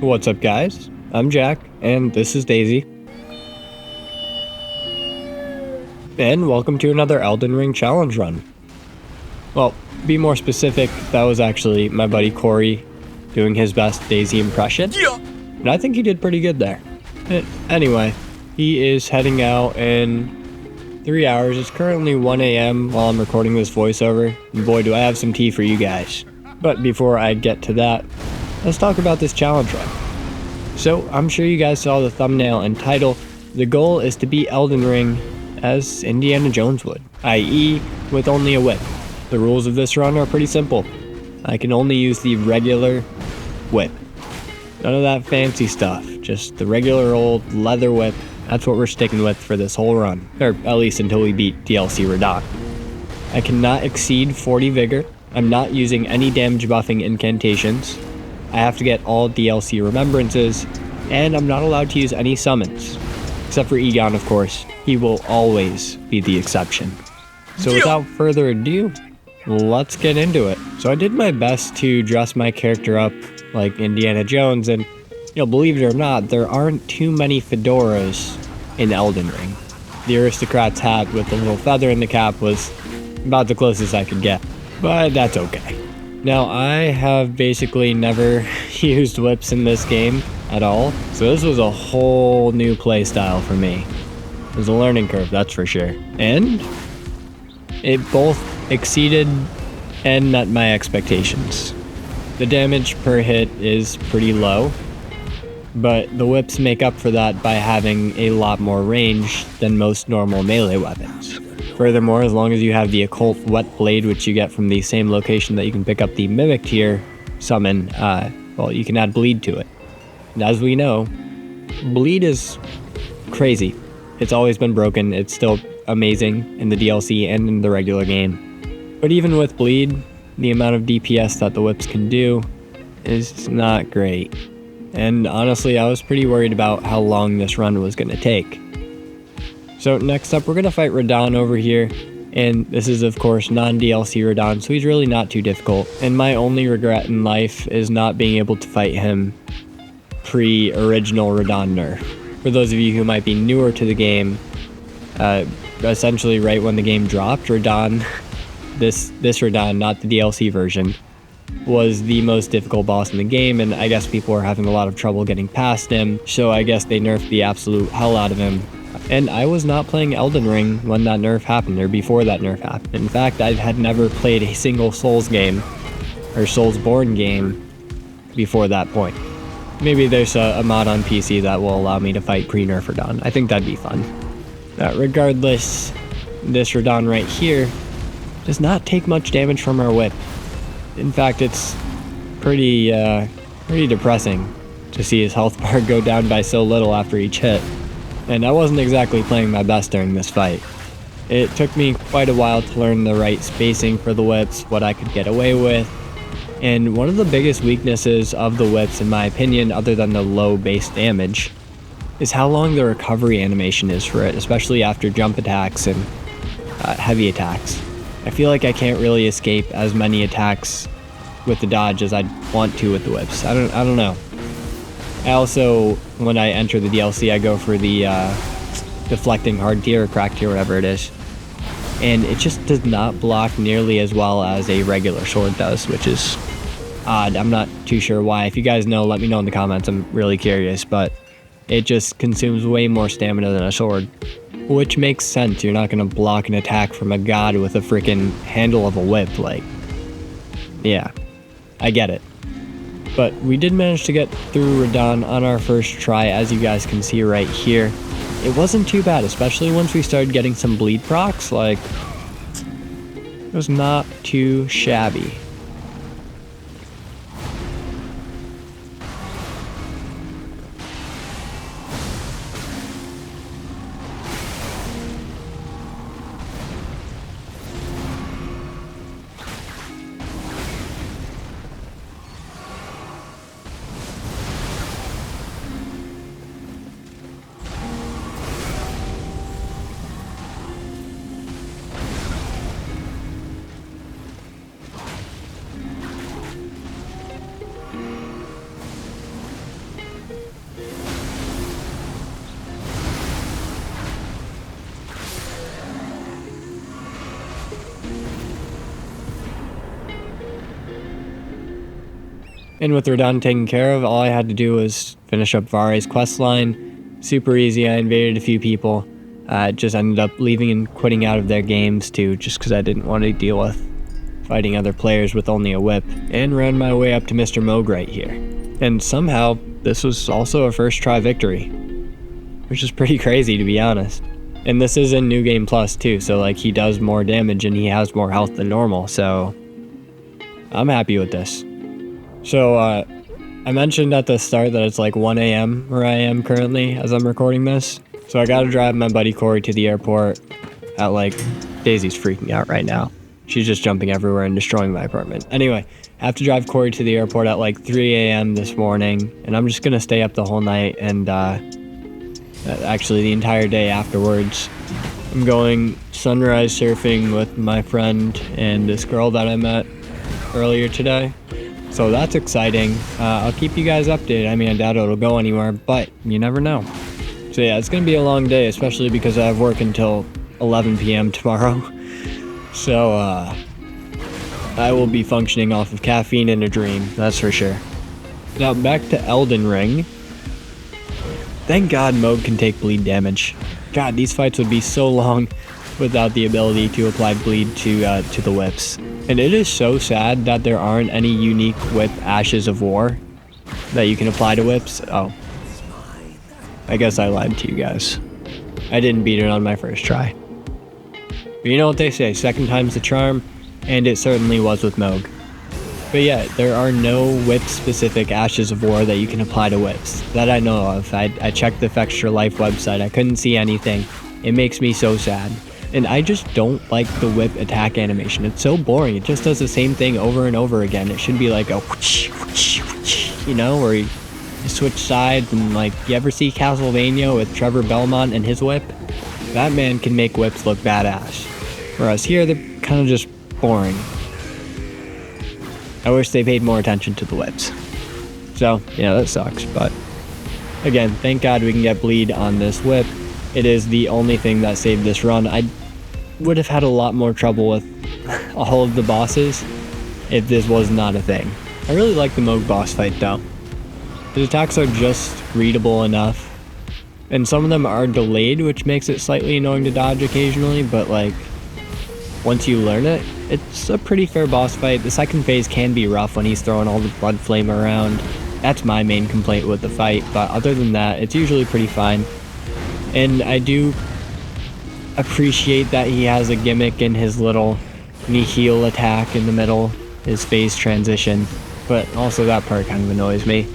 What's up, guys? I'm Jack, and this is Daisy. And welcome to another Elden Ring challenge run. Well, be more specific, that was actually my buddy Corey doing his best Daisy impression. Yeah. And I think he did pretty good there. Anyway, he is heading out in 3 hours. It's currently 1 a.m. while I'm recording this voiceover. And boy, do I have some tea for you guys. But before I get to that, let's talk about this challenge run. So, I'm sure you guys saw the thumbnail and title. The goal is to beat Elden Ring as Indiana Jones would, i.e. with only a whip. The rules of this run are pretty simple. I can only use the regular whip. None of that fancy stuff, just the regular old leather whip. That's what we're sticking with for this whole run, or at least until we beat DLC Radahn. I cannot exceed 40 vigor. I'm not using any damage buffing incantations. I have to get all DLC remembrances, and I'm not allowed to use any summons. Except for Egon, of course. He will always be the exception. So without further ado, let's get into it. So I did my best to dress my character up like Indiana Jones, and believe it or not, there aren't too many fedoras in Elden Ring. The aristocrat's hat with the little feather in the cap was about the closest I could get, but that's okay. Now, I have basically never used whips in this game at all, so this was a whole new playstyle for me. It was a learning curve, that's for sure. And it both exceeded and met my expectations. The damage per hit is pretty low, but the whips make up for that by having a lot more range than most normal melee weapons. Furthermore, as long as you have the occult wet blade, which you get from the same location that you can pick up the mimic tier summon, you can add bleed to it. And as we know, bleed is crazy. It's always been broken. It's still amazing in the DLC and in the regular game. But even with bleed, the amount of DPS that the whips can do is not great. And honestly, I was pretty worried about how long this run was going to take. So next up, we're going to fight Radahn over here, and this is of course non-DLC Radahn, so he's really not too difficult. And my only regret in life is not being able to fight him pre-original Radahn nerf. For those of you who might be newer to the game, essentially right when the game dropped, Radahn, this Radahn, not the DLC version, was the most difficult boss in the game, and I guess people were having a lot of trouble getting past him, so I guess they nerfed the absolute hell out of him. And I was not playing Elden Ring when that nerf happened, or before that nerf happened. In fact, I had never played a single Souls game, or Soulsborne game, before that point. Maybe there's a mod on PC that will allow me to fight pre-nerf Radahn. I think that'd be fun. Regardless, this Radahn right here does not take much damage from our whip. In fact, it's pretty depressing to see his health bar go down by so little after each hit. And I wasn't exactly playing my best during this fight. It took me quite a while to learn the right spacing for the whips, what I could get away with. And one of the biggest weaknesses of the whips, in my opinion, other than the low base damage, is how long the recovery animation is for it, especially after jump attacks and heavy attacks. I feel like I can't really escape as many attacks with the dodge as I'd want to with the whips. I don't know. I also, when I enter the DLC, I go for the deflecting hard tier or crack tier, whatever it is. And it just does not block nearly as well as a regular sword does, which is odd. I'm not too sure why. If you guys know, let me know in the comments. I'm really curious, but it just consumes way more stamina than a sword. Which makes sense. You're not going to block an attack from a god with a freaking handle of a whip. Yeah, I get it. But we did manage to get through Radahn on our first try, as you guys can see right here. It wasn't too bad, especially once we started getting some bleed procs. It was not too shabby. And with Radahn taken care of, all I had to do was finish up Vare's questline. Super easy. I invaded a few people. Just ended up leaving and quitting out of their games too, just because I didn't want to deal with fighting other players with only a whip, and ran my way up to Mr. Moog right here. And somehow, this was also a first try victory, which is pretty crazy to be honest. And this is in New Game Plus too, so like he does more damage and he has more health than normal, so I'm happy with this. So I mentioned at the start that it's like 1 a.m. where I am currently as I'm recording this. So I gotta drive my buddy Corey to the airport at like, Daisy's freaking out right now. She's just jumping everywhere and destroying my apartment. Anyway, I have to drive Corey to the airport at like 3 a.m. this morning, and I'm just gonna stay up the whole night and actually the entire day afterwards. I'm going sunrise surfing with my friend and this girl that I met earlier today. So that's exciting. I'll keep you guys updated. I mean, I doubt it'll go anywhere, but you never know. So yeah, it's gonna be a long day, especially because I have work until 11 p.m. tomorrow. So I will be functioning off of caffeine and a dream, that's for sure. Now back to Elden Ring. Thank God Moog can take bleed damage. God, these fights would be so long without the ability to apply bleed to the whips. And it is so sad that there aren't any unique whip Ashes of War that you can apply to whips. Oh. I guess I lied to you guys. I didn't beat it on my first try. But you know what they say, second time's the charm, and it certainly was with Moog. But yeah, there are no whip-specific Ashes of War that you can apply to whips, that I know of. I checked the Fextra Life website, I couldn't see anything. It makes me so sad. And I just don't like the whip attack animation. It's so boring, it just does the same thing over and over again. It should be like a whoosh, whoosh, whoosh, you know, where you switch sides and like, you ever see Castlevania with Trevor Belmont and his whip? That man can make whips look badass. Whereas here, they're kind of just boring. I wish they paid more attention to the whips. So, yeah, that sucks, but again, thank God we can get bleed on this whip. It is the only thing that saved this run. I would have had a lot more trouble with all of the bosses if this was not a thing. I really like the Moog boss fight though. The attacks are just readable enough, and some of them are delayed, which makes it slightly annoying to dodge occasionally, but like, once you learn it, it's a pretty fair boss fight. The second phase can be rough when he's throwing all the blood flame around. That's my main complaint with the fight, but other than that, it's usually pretty fine. And I do appreciate that he has a gimmick in his little knee-heel attack in the middle, his phase transition, but also that part kind of annoys me.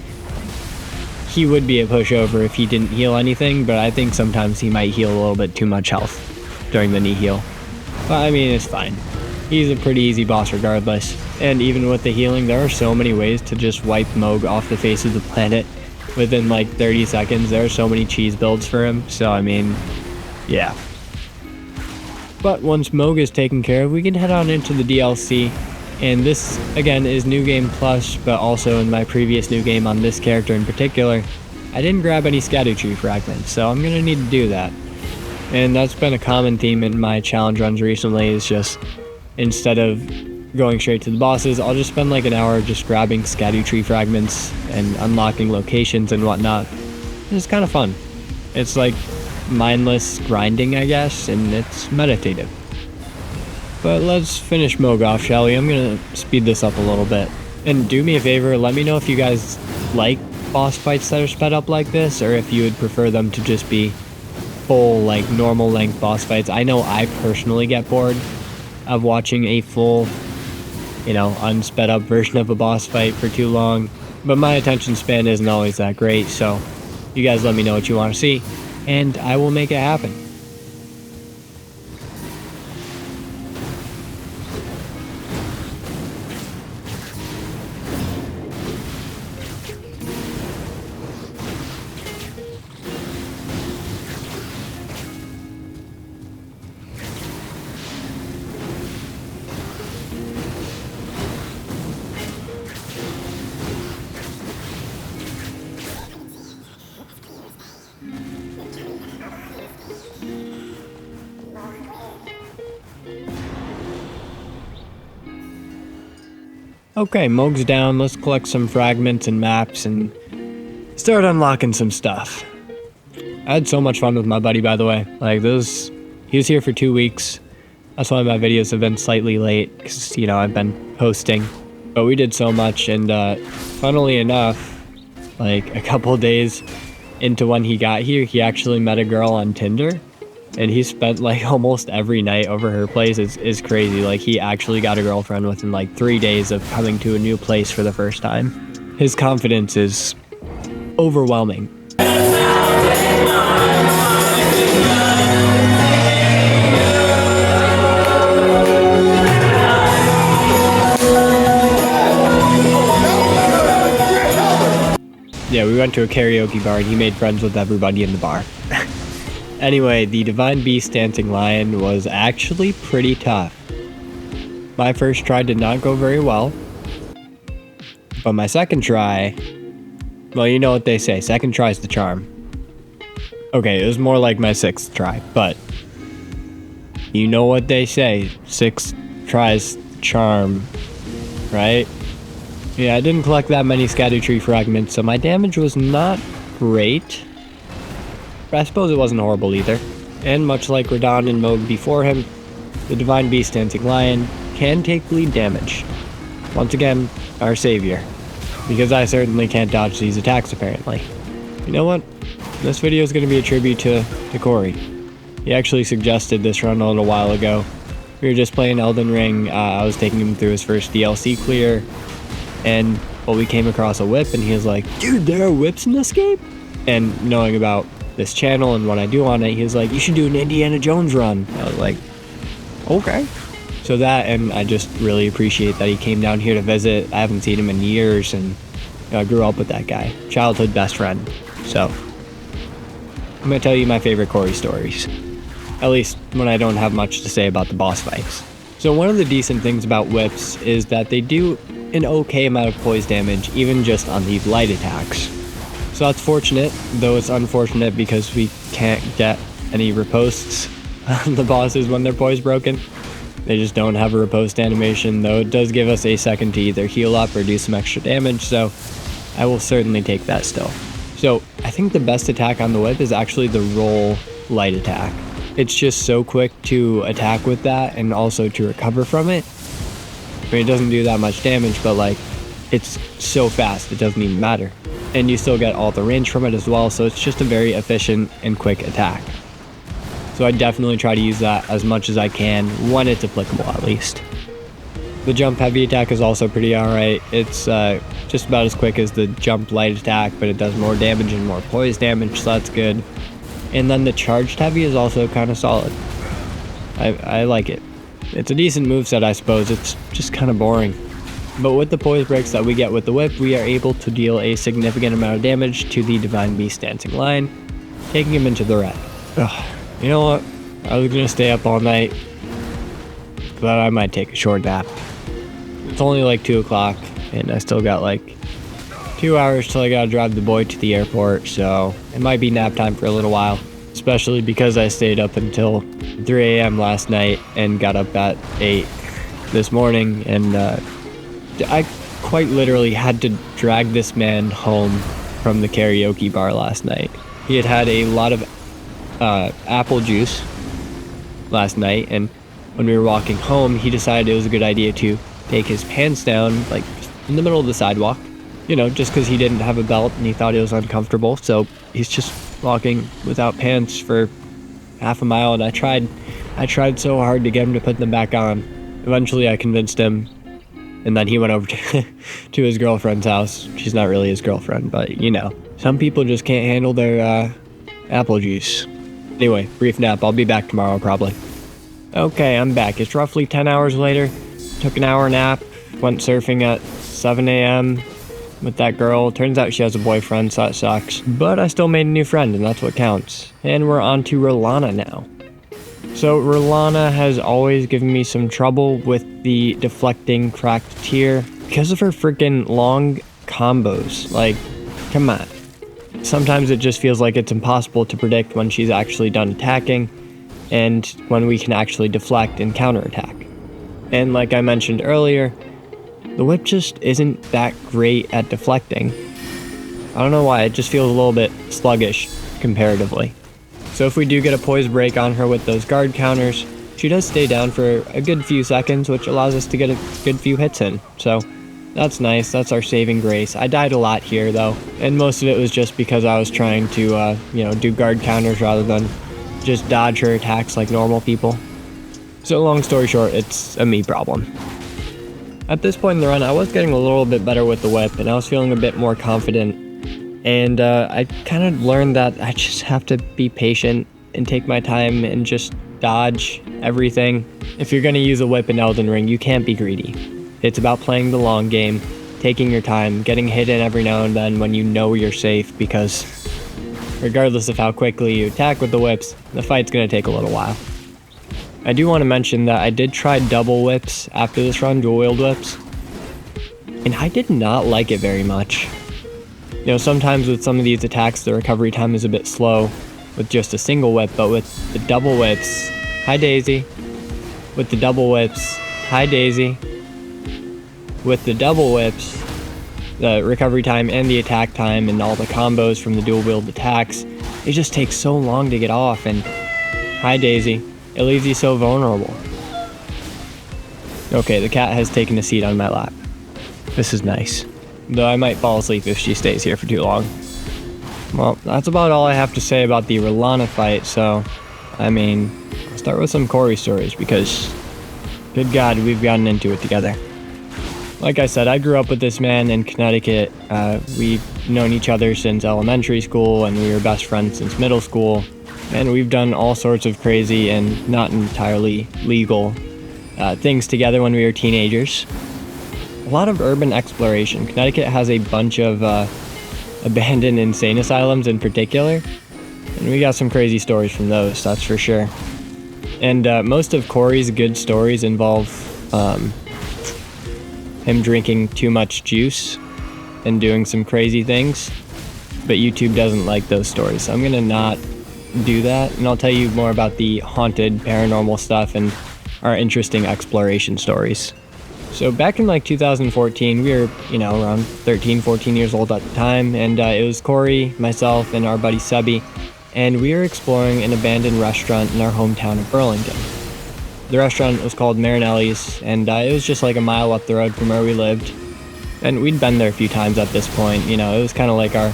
He would be a pushover if he didn't heal anything, but I think sometimes he might heal a little bit too much health during the knee heal. But I mean, it's fine. He's a pretty easy boss regardless. And even with the healing, there are so many ways to just wipe Moog off the face of the planet within like 30 seconds. There are so many cheese builds for him, so I mean, yeah. But once Moog is taken care of, we can head on into the DLC. And this, again, is New Game Plus, but also in my previous New Game on this character in particular, I didn't grab any Erdtree fragments, so I'm gonna need to do that. And that's been a common theme in my challenge runs recently, is just, instead of going straight to the bosses, I'll just spend like an hour just grabbing Erdtree fragments and unlocking locations and whatnot. It's kind of fun. It's like mindless grinding, I guess, and it's meditative. But let's finish Moog off, shall we? I'm gonna speed this up a little bit. And do me a favor, let me know if you guys like boss fights that are sped up like this, or if you would prefer them to just be full, like, normal length boss fights. I know I personally get bored of watching a full, you know, unsped up version of a boss fight for too long, but my attention span isn't always that great, so you guys let me know what you want to see, and I will make it happen. Okay, Moog's down. Let's collect some fragments and maps and start unlocking some stuff. I had so much fun with my buddy, by the way. Like, he was here for 2 weeks. That's why my videos have been slightly late, because, you know, I've been hosting. But we did so much, and funnily enough, like, a couple days into when he got here, he actually met a girl on Tinder. And he spent, like, almost every night over her place. Is crazy. Like, he actually got a girlfriend within, like, 3 days of coming to a new place for the first time. His confidence is overwhelming. Yeah, we went to a karaoke bar and he made friends with everybody in the bar. Anyway, the Divine Beast Dancing Lion was actually pretty tough. My first try did not go very well. But my second try, well, you know what they say, second try's the charm. Okay, it was more like my sixth try, but you know what they say, 6 tries charm, right? Yeah, I didn't collect that many Erdtree fragments, so my damage was not great. But I suppose it wasn't horrible either. And much like Radahn and Moog before him, the Divine Beast Dancing Lion can take bleed damage. Once again, our savior. Because I certainly can't dodge these attacks apparently. You know what? This video is going to be a tribute to Corey. He actually suggested this run a little while ago. We were just playing Elden Ring, I was taking him through his first DLC clear. And well, we came across a whip and he was like, dude, there are whips in this game? And knowing about this channel and what I do on it, he was like, you should do an Indiana Jones run. I was like, okay. So that, and I just really appreciate that he came down here to visit. I haven't seen him in years, and you know, I grew up with that guy. Childhood best friend. So, I'm going to tell you my favorite Corey stories. At least when I don't have much to say about the boss fights. So one of the decent things about whips is that they do an okay amount of poise damage, even just on these light attacks. So that's fortunate, though it's unfortunate because we can't get any riposts on the bosses when their poise broken. They just don't have a riposte animation, though it does give us a second to either heal up or do some extra damage, so I will certainly take that still. So I think the best attack on the whip is actually the roll light attack. It's just so quick to attack with that and also to recover from it. I mean, it doesn't do that much damage, but like, it's so fast, it doesn't even matter. And you still get all the range from it as well, so it's just a very efficient and quick attack. So I definitely try to use that as much as I can, when it's applicable at least. The jump heavy attack is also pretty alright. It's just about as quick as the jump light attack, but it does more damage and more poise damage, so that's good. And then the charged heavy is also kind of solid. I like it. It's a decent moveset, I suppose. It's just kind of boring. But with the poise breaks that we get with the whip, we are able to deal a significant amount of damage to the Divine Beast Dancing Lion, taking him into the red. Ugh. You know what? I was gonna stay up all night, but I might take a short nap. It's only like 2 o'clock, and I still got like 2 hours till I gotta drive the boy to the airport, so it might be nap time for a little while. Especially because I stayed up until 3 a.m. last night and got up at 8 this morning, and I quite literally had to drag this man home from the karaoke bar last night. He had had a lot of apple juice last night, and when we were walking home, he decided it was a good idea to take his pants down, like, in the middle of the sidewalk. You know, just because he didn't have a belt and he thought it was uncomfortable, so he's just walking without pants for half a mile, and I tried so hard to get him to put them back on. Eventually I convinced him, and then he went over to his girlfriend's house. She's not really his girlfriend, but you know, some people just can't handle their apple juice. Anyway, brief nap. I'll be back tomorrow probably. Okay, I'm back. It's roughly 10 hours later. Took an hour nap, went surfing at 7 a.m. with that girl. Turns out she has a boyfriend, so that sucks. But I still made a new friend, and that's what counts. And we're on to Rellana now. So Rellana has always given me some trouble with the deflecting cracked tier because of her freaking long combos. Like, come on. Sometimes it just feels like it's impossible to predict when she's actually done attacking and when we can actually deflect and counterattack. And like I mentioned earlier, the whip just isn't that great at deflecting. I don't know why, it just feels a little bit sluggish comparatively. So if we do get a poise break on her with those guard counters, she does stay down for a good few seconds, which allows us to get a good few hits in. So that's nice, that's our saving grace. I died a lot here though, and most of it was just because I was trying to, do guard counters rather than just dodge her attacks like normal people. So long story short, it's a me problem. At this point in the run, I was getting a little bit better with the whip, and I was feeling a bit more confident. And I kind of learned that I just have to be patient and take my time and just dodge everything. If you're going to use a whip in Elden Ring, you can't be greedy. It's about playing the long game, taking your time, getting hit in every now and then when you know you're safe, because regardless of how quickly you attack with the whips, the fight's going to take a little while. I do want to mention that I did try double whips after this run, dual wield whips, and I did not like it very much. Sometimes with some of these attacks, the recovery time is a bit slow with just a single whip, but with the double whips, hi Daisy. With the double whips, hi Daisy. With the double whips, the recovery time and the attack time and all the combos from the dual wield attacks, it just takes so long to get off, and hi Daisy, it leaves you so vulnerable. Okay, the cat has taken a seat on my lap. This is nice. Though I might fall asleep if she stays here for too long. Well, that's about all I have to say about the Rellana fight, so, I'll start with some Corey stories, because, good God, we've gotten into it together. Like I said, I grew up with this man in Connecticut. We've known each other since elementary school, and we were best friends since middle school, and we've done all sorts of crazy and not entirely legal things together when we were teenagers. A lot of urban exploration. Connecticut has a bunch of abandoned insane asylums in particular, and we got some crazy stories from those, that's for sure. And most of Corey's good stories involve him drinking too much juice and doing some crazy things, but YouTube doesn't like those stories, so I'm gonna not do that, and I'll tell you more about the haunted paranormal stuff and our interesting exploration stories. So back in 2014, we were, around 13, 14 years old at the time, and it was Corey, myself, and our buddy Sebi, and we were exploring an abandoned restaurant in our hometown of Burlington. The restaurant was called Marinelli's, and it was just like a mile up the road from where we lived, and we'd been there a few times at this point. It was kind of like our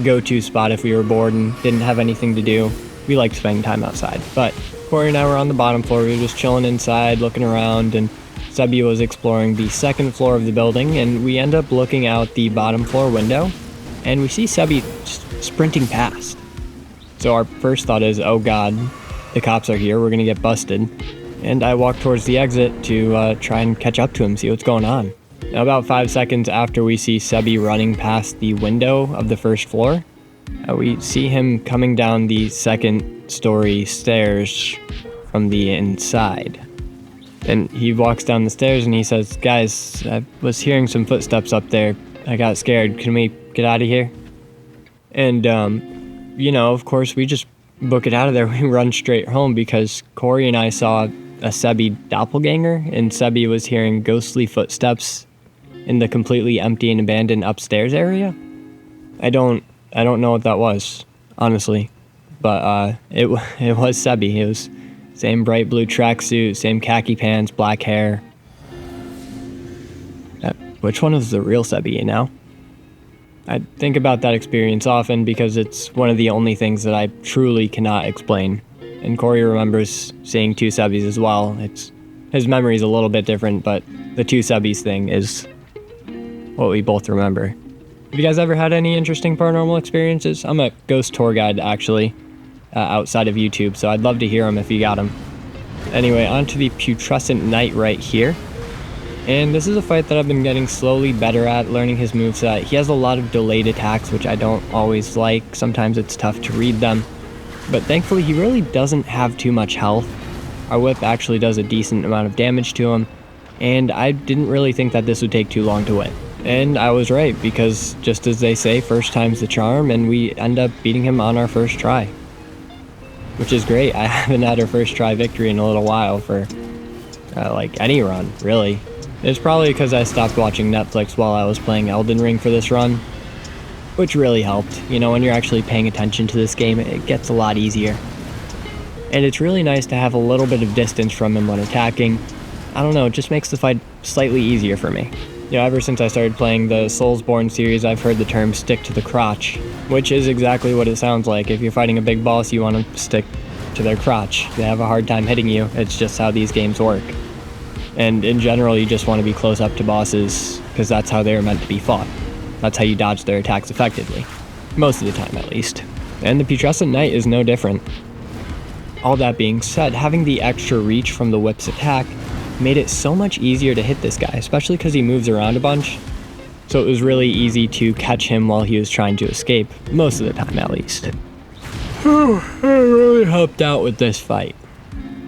go-to spot if we were bored and didn't have anything to do. We liked spending time outside, but Corey and I were on the bottom floor. We were just chilling inside, looking around, and Sebi was exploring the second floor of the building, and we end up looking out the bottom floor window, and we see Sebi just sprinting past. So our first thought is, oh God, the cops are here, we're gonna get busted. And I walk towards the exit to try and catch up to him, see what's going on. Now, about 5 seconds after we see Sebi running past the window of the first floor, we see him coming down the second story stairs from the inside. And he walks down the stairs and he says, guys, I was hearing some footsteps up there. I got scared. Can we get out of here? And, of course, we just book it out of there. We run straight home because Corey and I saw a Sebi doppelganger, and Sebi was hearing ghostly footsteps in the completely empty and abandoned upstairs area. I don't know what that was, honestly. But it was Sebi. It was same bright blue tracksuit, same khaki pants, black hair. Which one is the real Sebi, I think about that experience often because it's one of the only things that I truly cannot explain. And Corey remembers seeing two Sebis as well. His memory is a little bit different, but the two Sebis thing is what we both remember. Have you guys ever had any interesting paranormal experiences? I'm a ghost tour guide, actually. Outside of YouTube, so I'd love to hear them if you got them. Anyway, on to the Putrescent Knight right here. And this is a fight that I've been getting slowly better at, learning his moveset. He has a lot of delayed attacks, which I don't always like. Sometimes it's tough to read them. But thankfully, he really doesn't have too much health. Our whip actually does a decent amount of damage to him, and I didn't really think that this would take too long to win. And I was right, because just as they say, first time's the charm, and we end up beating him on our first try. Which is great. I haven't had a first try victory in a little while for any run, really. It's probably because I stopped watching Netflix while I was playing Elden Ring for this run, which really helped. You know, when you're actually paying attention to this game, it gets a lot easier. And it's really nice to have a little bit of distance from him when attacking. I don't know, it just makes the fight slightly easier for me. You know, ever since I started playing the Soulsborne series, I've heard the term stick to the crotch, which is exactly what it sounds like. If you're fighting a big boss, you want to stick to their crotch. They have a hard time hitting you. It's just how these games work. And in general, you just want to be close up to bosses, because that's how they're meant to be fought. That's how you dodge their attacks effectively. Most of the time, at least. And the Putrescent Knight is no different. All that being said, having the extra reach from the whip's attack made it so much easier to hit this guy, especially because he moves around a bunch. So it was really easy to catch him while he was trying to escape, most of the time at least. I really helped out with this fight.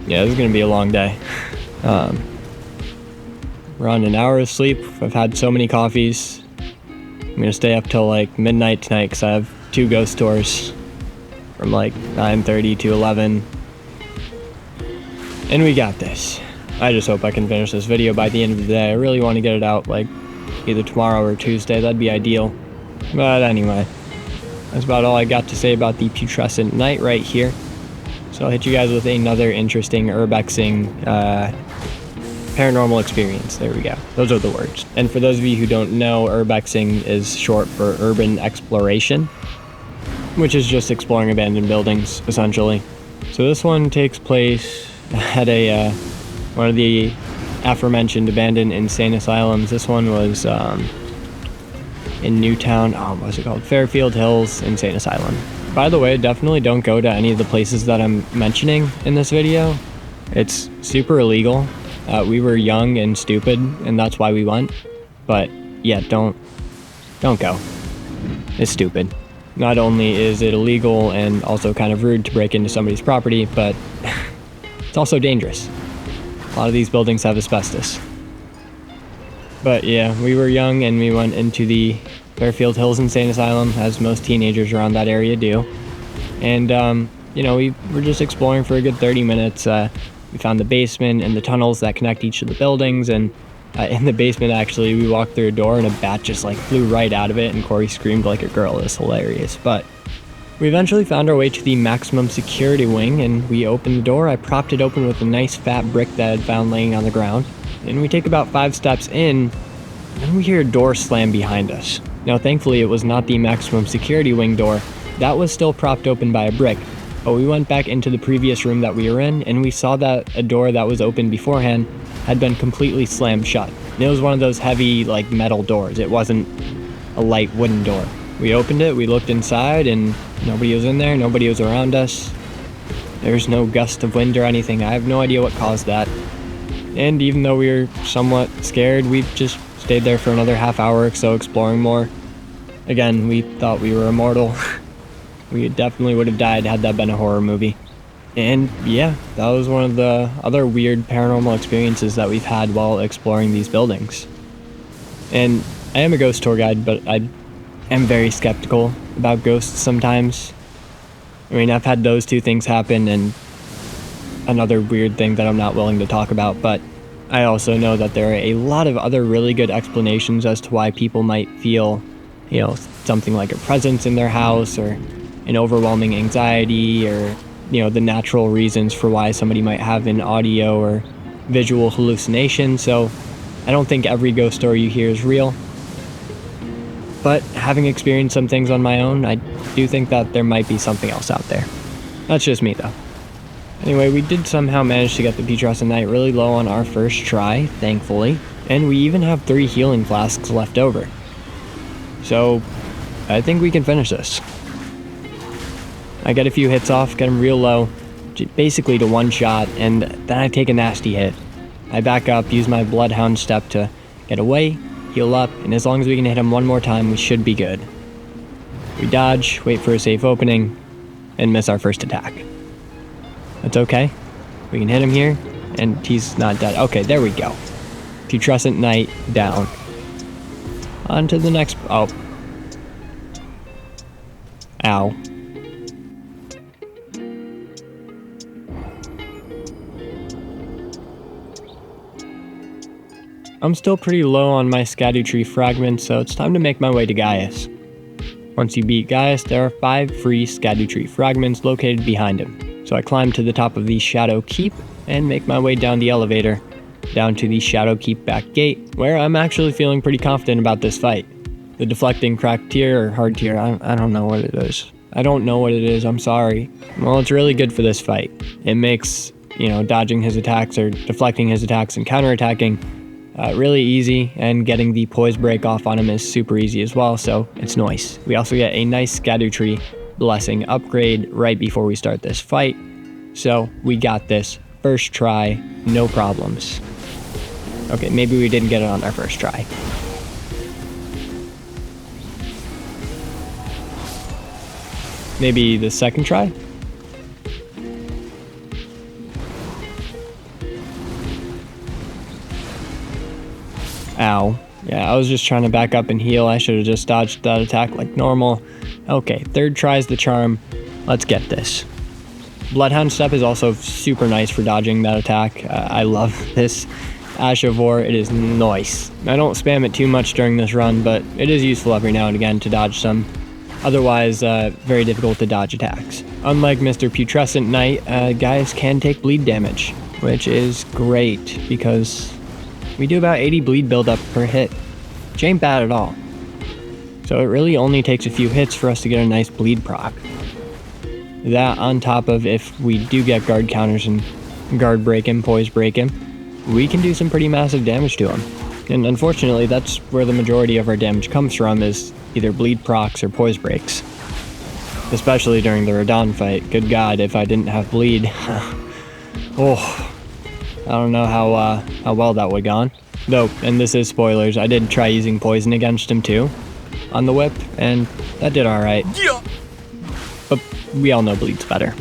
Yeah, this is going to be a long day. We're on an hour of sleep. I've had so many coffees. I'm going to stay up till like midnight tonight because I have 2 ghost tours from like 9:30 to 11. And we got this. I just hope I can finish this video by the end of the day. I really want to get it out like either tomorrow or Tuesday. That'd be ideal. But anyway, that's about all I got to say about the Putrescent Knight right here. So I'll hit you guys with another interesting urbexing paranormal experience. There we go. Those are the words. And for those of you who don't know, urbexing is short for urban exploration, which is just exploring abandoned buildings, essentially. So this one takes place at a one of the aforementioned abandoned insane asylums. This one was in Newtown. What's it called? Fairfield Hills Insane Asylum. By the way, definitely don't go to any of the places that I'm mentioning in this video. It's super illegal. We were young and stupid, and that's why we went. But yeah, don't go. It's stupid. Not only is it illegal and also kind of rude to break into somebody's property, but it's also dangerous. A lot of these buildings have asbestos. But yeah, we were young and we went into the Fairfield Hills Insane Asylum, as most teenagers around that area do. And, you know, we were just exploring for a good 30 minutes. We found the basement and the tunnels that connect each of the buildings, and in the basement, actually, we walked through a door and a bat just like flew right out of it, and Corey screamed like a girl. It was hilarious. But we eventually found our way to the maximum security wing, and we opened the door. I propped it open with a nice fat brick that I'd found laying on the ground, and we take about 5 steps in, and then we hear a door slam behind us. Now, thankfully, it was not the maximum security wing door. That was still propped open by a brick. But we went back into the previous room that we were in, and we saw that a door that was open beforehand had been completely slammed shut. And it was one of those heavy, like, metal doors. It wasn't a light wooden door. We opened it, we looked inside, and nobody was in there, nobody was around us. There's no gust of wind or anything. I have no idea what caused that. And even though we were somewhat scared, we just stayed there for another half hour or so exploring more. Again, we thought we were immortal. We definitely would have died had that been a horror movie. And yeah, that was one of the other weird paranormal experiences that we've had while exploring these buildings. And I am a ghost tour guide, but I am very skeptical about ghosts sometimes. I mean, I've had those 2 things happen and another weird thing that I'm not willing to talk about, but I also know that there are a lot of other really good explanations as to why people might feel, you know, something like a presence in their house, or an overwhelming anxiety, or, you know, the natural reasons for why somebody might have an audio or visual hallucination. So I don't think every ghost story you hear is real. But having experienced some things on my own, I do think that there might be something else out there. That's just me, though. Anyway, we did somehow manage to get the Putrescent Knight really low on our first try, thankfully. And we even have 3 healing flasks left over. So I think we can finish this. I get a few hits off, get him real low, basically to 1 shot, and then I take a nasty hit. I back up, use my Bloodhound step to get away, heal up, and as long as we can hit him 1 more time, we should be good. We dodge, wait for a safe opening, and miss our first attack. That's okay. We can hit him here, and he's not dead. Okay, there we go. Putrescent Knight down. On to the next... Oh. Ow. I'm still pretty low on my Erdtree fragments, so it's time to make my way to Gaius. Once you beat Gaius, there are 5 free Erdtree fragments located behind him. So I climb to the top of the Shadow Keep and make my way down the elevator, down to the Shadow Keep back gate, where I'm actually feeling pretty confident about this fight. The deflecting cracked tier or hard tier, I don't know what it is. I don't know what it is, I'm sorry. Well, it's really good for this fight. It makes, dodging his attacks or deflecting his attacks and counterattacking really easy, and getting the poise break off on him is super easy as well, so it's nice. We also get a nice Erdtree blessing upgrade right before we start this fight, so we got this first try, no problems. Okay, maybe we didn't get it on our first try. Maybe the second try? Ow. Yeah, I was just trying to back up and heal. I should have just dodged that attack like normal. Okay, third try's the charm. Let's get this. Bloodhound Step is also super nice for dodging that attack. I love this Ash of War. It is nice. I don't spam it too much during this run, but it is useful every now and again to dodge some otherwise very difficult to dodge attacks. Unlike Mr. Putrescent Knight, Gaius can take bleed damage, which is great because we do about 80 bleed buildup per hit, which ain't bad at all. So it really only takes a few hits for us to get a nice bleed proc. That on top of if we do get guard counters and guard break him, poise break him, we can do some pretty massive damage to him. And unfortunately, that's where the majority of our damage comes from, is either bleed procs or poise breaks. Especially during the Radahn fight. Good God, if I didn't have bleed. Oh, I don't know how well that would have gone. Though, and this is spoilers, I did try using poison against him too on the whip, and that did alright. Yeah. But we all know bleed's better.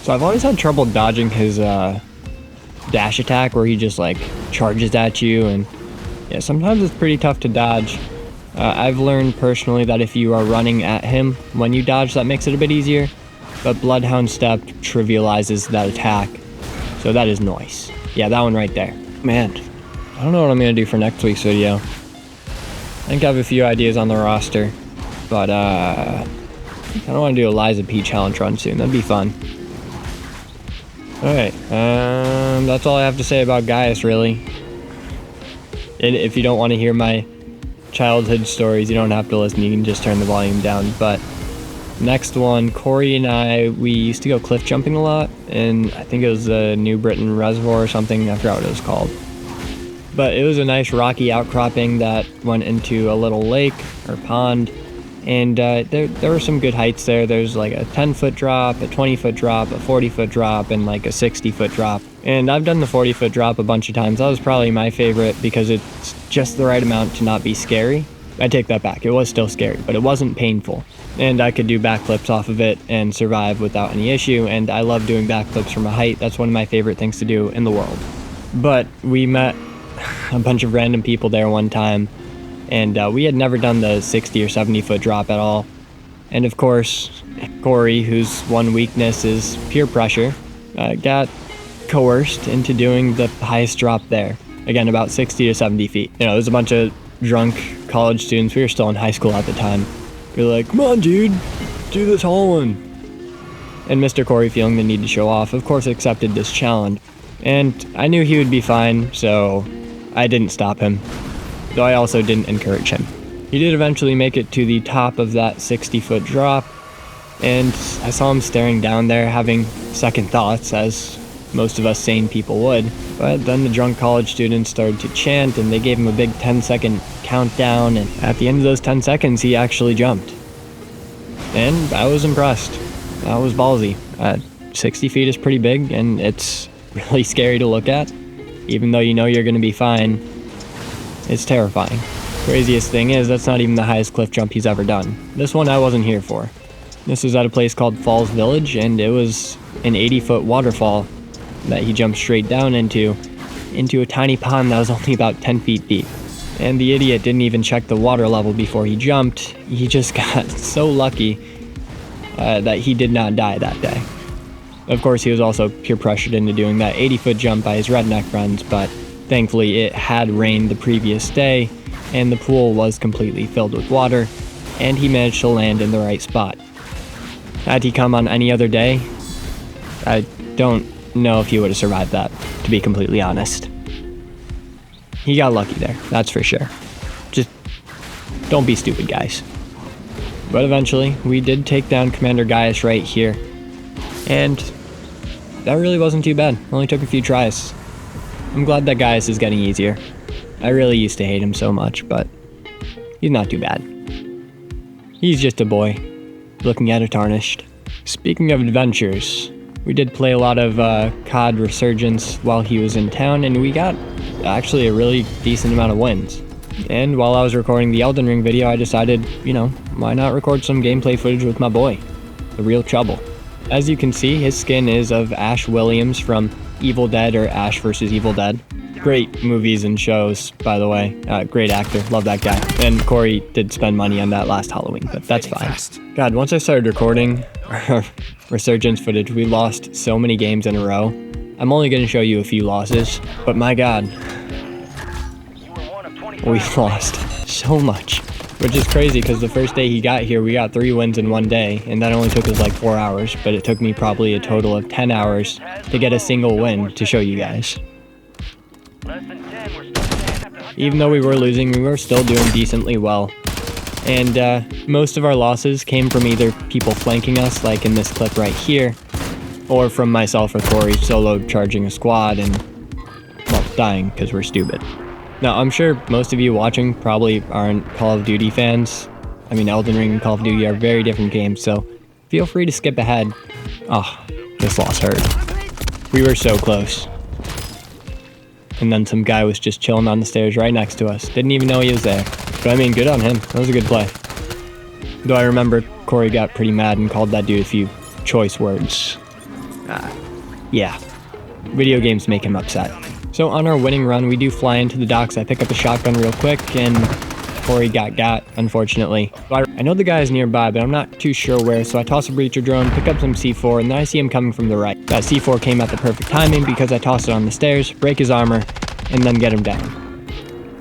So I've always had trouble dodging his dash attack where he just like charges at you, and yeah, sometimes it's pretty tough to dodge. I've learned personally that if you are running at him when you dodge, that makes it a bit easier, but Bloodhound Step trivializes that attack, so that is nice. Yeah, that one right there. Man, I don't know what I'm going to do for next week's video. I think I have a few ideas on the roster, but I don't want to do a Liza P challenge run soon. That'd be fun. Alright, that's all I have to say about Gaius, really. If you don't want to hear my childhood stories, you don't have to listen, you can just turn the volume down. But next one, Corey and I, we used to go cliff jumping a lot, and I think it was the New Britain Reservoir or something, I forgot what it was called. But it was a nice rocky outcropping that went into a little lake or pond, and there were some good heights there. There's like a 10-foot drop, a 20-foot drop, a 40-foot drop, and like a 60-foot drop. And I've done the 40-foot drop a bunch of times. That was probably my favorite because it's just the right amount to not be scary. I take that back. It was still scary, but it wasn't painful. And I could do backflips off of it and survive without any issue, and I love doing backflips from a height. That's one of my favorite things to do in the world. But we met a bunch of random people there one time, and we had never done the 60 or 70-foot drop at all. And of course, Corey, whose one weakness is peer pressure, got coerced into doing the highest drop there. Again, about 60 to 70 feet. There's a bunch of drunk college students. We were still in high school at the time. We were like, come on, dude, do this whole one. And Mr. Corey, feeling the need to show off, of course accepted this challenge. And I knew he would be fine, so I didn't stop him. Though I also didn't encourage him. He did eventually make it to the top of that 60-foot drop, and I saw him staring down there, having second thoughts, as most of us sane people would. But then the drunk college students started to chant, and they gave him a big 10-second countdown, and at the end of those 10 seconds, he actually jumped. And I was impressed. That was ballsy. 60 feet is pretty big, and it's really scary to look at. Even though you know you're going to be fine, it's terrifying. Craziest thing is, that's not even the highest cliff jump he's ever done. This one I wasn't here for. This was at a place called Falls Village, and it was an 80-foot waterfall that he jumped straight down into a tiny pond that was only about 10 feet deep. And the idiot didn't even check the water level before he jumped. He just got so lucky that he did not die that day. Of course, he was also peer pressured into doing that 80-foot jump by his redneck friends, but Thankfully, it had rained the previous day, and the pool was completely filled with water, and he managed to land in the right spot. Had he come on any other day, I don't know if he would have survived that, to be completely honest. He got lucky there, that's for sure. Just don't be stupid, guys. But eventually, we did take down Commander Gaius right here, and that really wasn't too bad. Only took a few tries. I'm glad that Gaius is getting easier. I really used to hate him so much, but he's not too bad. He's just a boy, looking at a tarnished. Speaking of adventures, we did play a lot of COD Resurgence while he was in town, and we got actually a really decent amount of wins. And while I was recording the Elden Ring video, I decided, why not record some gameplay footage with my boy, the real Trouble. As you can see, his skin is of Ash Williams from Evil Dead or Ash vs. Evil Dead. Great movies and shows, by the way. Great actor, love that guy. And Corey did spend money on that last Halloween, but that's fine. God, once I started recording our Resurgence footage, we lost so many games in a row. I'm only going to show you a few losses, but my God, we lost so much. Which is crazy because the first day he got here, we got 3 wins in one day, and that only took us like 4 hours, but it took me probably a total of 10 hours to get a single win to show you guys. Even though we were losing, we were still doing decently well. And most of our losses came from either people flanking us, like in this clip right here, or from myself or Corey solo charging a squad and, well, dying because we're stupid. Now, I'm sure most of you watching probably aren't Call of Duty fans. I mean, Elden Ring and Call of Duty are very different games, so feel free to skip ahead. Oh, this loss hurt. We were so close. And then some guy was just chilling on the stairs right next to us. Didn't even know he was there. But I mean, good on him. That was a good play. Though I remember Corey got pretty mad and called that dude a few choice words. Yeah. Video games make him upset. So on our winning run, we do fly into the docks. I pick up a shotgun real quick, and Corey got, unfortunately. I know the guy is nearby, but I'm not too sure where, so I toss a breacher drone, pick up some C4, and then I see him coming from the right. That C4 came at the perfect timing because I tossed it on the stairs, break his armor, and then get him down.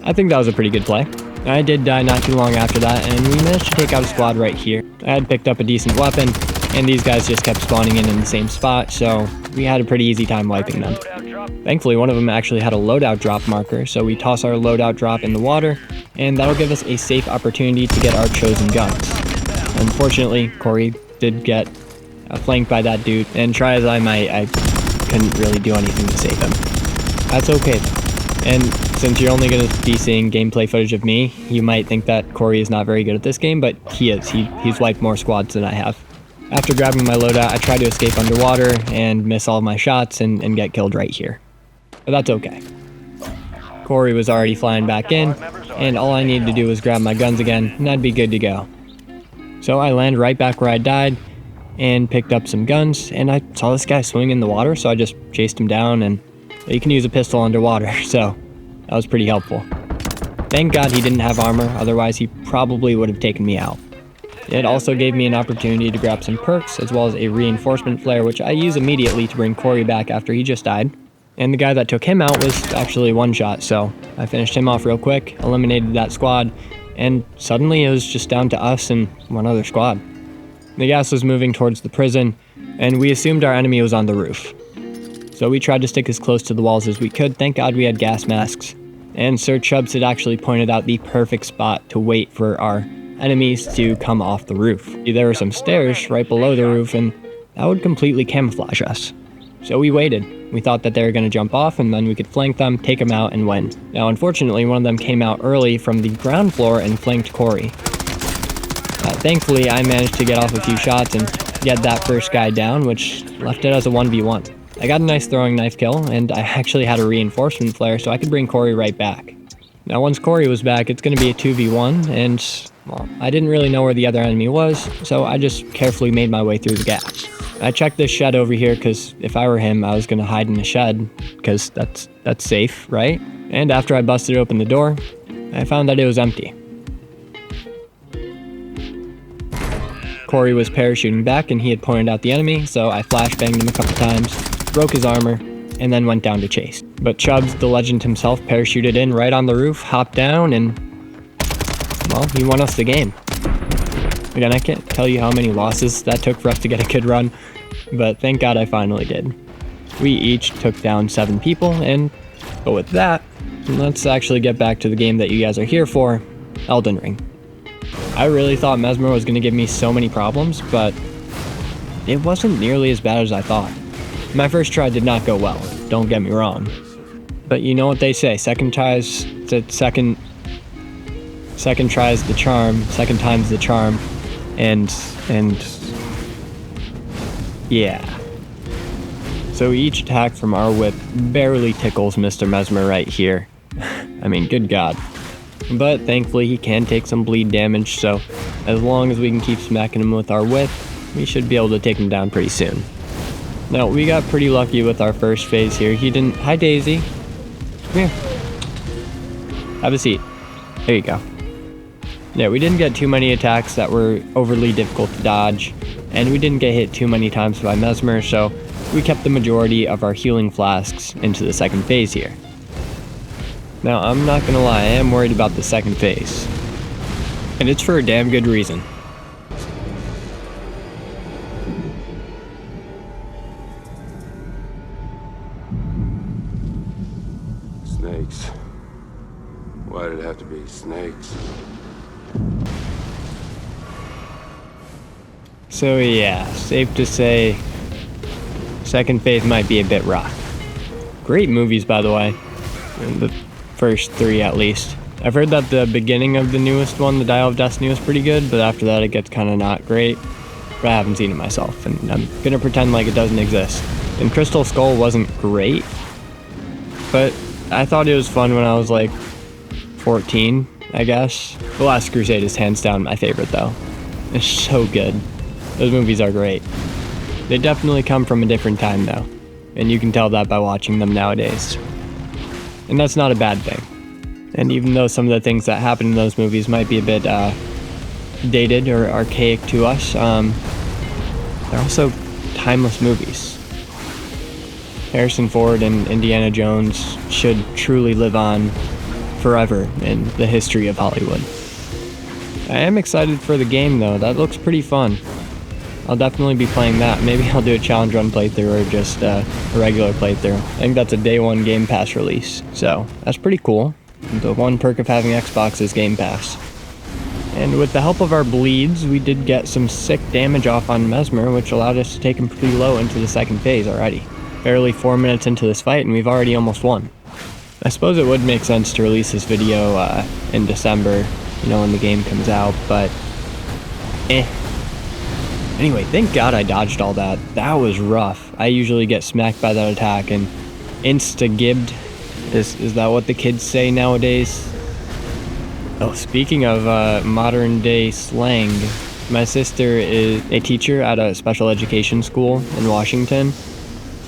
I think that was a pretty good play. I did die not too long after that, and we managed to take out a squad right here. I had picked up a decent weapon, and these guys just kept spawning in the same spot, so we had a pretty easy time wiping them. Thankfully, one of them actually had a loadout drop marker, so we toss our loadout drop in the water, and that'll give us a safe opportunity to get our chosen guns. Unfortunately, Corey did get flanked by that dude, and try as I might, I couldn't really do anything to save him. That's okay though. And since you're only going to be seeing gameplay footage of me, you might think that Corey is not very good at this game, but he is. He's wiped more squads than I have. After grabbing my loadout, I try to escape underwater and miss all of my shots and get killed right here. But that's okay. Corey was already flying back in, and all I needed to do was grab my guns again, and I'd be good to go. So I land right back where I died, and picked up some guns, and I saw this guy swimming in the water, so I just chased him down, and you can use a pistol underwater, so that was pretty helpful. Thank God he didn't have armor, otherwise he probably would have taken me out. It also gave me an opportunity to grab some perks, as well as a reinforcement flare, which I use immediately to bring Corey back after he just died. And the guy that took him out was actually one shot, so I finished him off real quick, eliminated that squad, and suddenly it was just down to us and one other squad. The gas was moving towards the prison, and we assumed our enemy was on the roof. So we tried to stick as close to the walls as we could. Thank God we had gas masks. And Sir Chubbs had actually pointed out the perfect spot to wait for our enemies to come off the roof. There were some stairs right below the roof, and that would completely camouflage us. So we waited. We thought that they were going to jump off, and then we could flank them, take them out, and win. Now, unfortunately, one of them came out early from the ground floor and flanked Corey. Thankfully, I managed to get off a few shots and get that first guy down, which left it as a 1v1. I got a nice throwing knife kill, and I actually had a reinforcement flare, so I could bring Corey right back. Now, once Corey was back, it's going to be a 2v1, and well, I didn't really know where the other enemy was, so I just carefully made my way through the gaps. I checked this shed over here, because if I were him, I was going to hide in the shed, because that's safe, right? And after I busted open the door, I found that it was empty. Corey was parachuting back, and he had pointed out the enemy, so I flashbanged him a couple times, broke his armor, and then went down to chase. But Chubbs, the legend himself, parachuted in right on the roof, hopped down, and, well, he won us the game. Again, I can't tell you how many losses that took for us to get a good run, but thank God I finally did. We each took down 7 people, but with that, let's actually get back to the game that you guys are here for, Elden Ring. I really thought Messmer was going to give me so many problems, but it wasn't nearly as bad as I thought. My first try did not go well, don't get me wrong. But you know what they say, second time's the charm, and yeah. So each attack from our whip barely tickles Mr. Messmer right here. I mean, good God. But thankfully he can take some bleed damage, so as long as we can keep smacking him with our whip, we should be able to take him down pretty soon. Now, we got pretty lucky with our first phase here. He didn't... Hi, Daisy. Come here. Have a seat. There you go. Yeah, we didn't get too many attacks that were overly difficult to dodge, and we didn't get hit too many times by Messmer, so we kept the majority of our healing flasks into the second phase here. Now, I'm not gonna lie, I am worried about the second phase. And it's for a damn good reason. Snakes. Why did it have to be snakes? So yeah, safe to say, second phase might be a bit rough. Great movies, by the way. The first 3 at least. I've heard that the beginning of the newest one, the Dial of Destiny, was pretty good, but after that it gets kind of not great. But I haven't seen it myself, and I'm gonna pretend like it doesn't exist. And Crystal Skull wasn't great, but I thought it was fun when I was like 14, I guess. The Last Crusade is hands down my favorite though. It's so good. Those movies are great. They definitely come from a different time though, and you can tell that by watching them nowadays. And that's not a bad thing. And even though some of the things that happen in those movies might be a bit dated or archaic to us, they're also timeless movies. Harrison Ford and Indiana Jones should truly live on forever in the history of Hollywood. I am excited for the game though, that looks pretty fun. I'll definitely be playing that. Maybe I'll do a challenge run playthrough or just a regular playthrough. I think that's a day 1 Game Pass release, so that's pretty cool. The one perk of having Xbox is Game Pass. And with the help of our bleeds, we did get some sick damage off on Messmer, which allowed us to take him pretty low into the second phase already. Barely 4 minutes into this fight and we've already almost won. I suppose it would make sense to release this video in December, you know, when the game comes out, but Anyway, thank God I dodged all that. That was rough. I usually get smacked by that attack and insta-gibbed. Is that what the kids say nowadays? Oh, speaking of modern day slang, my sister is a teacher at a special education school in Washington.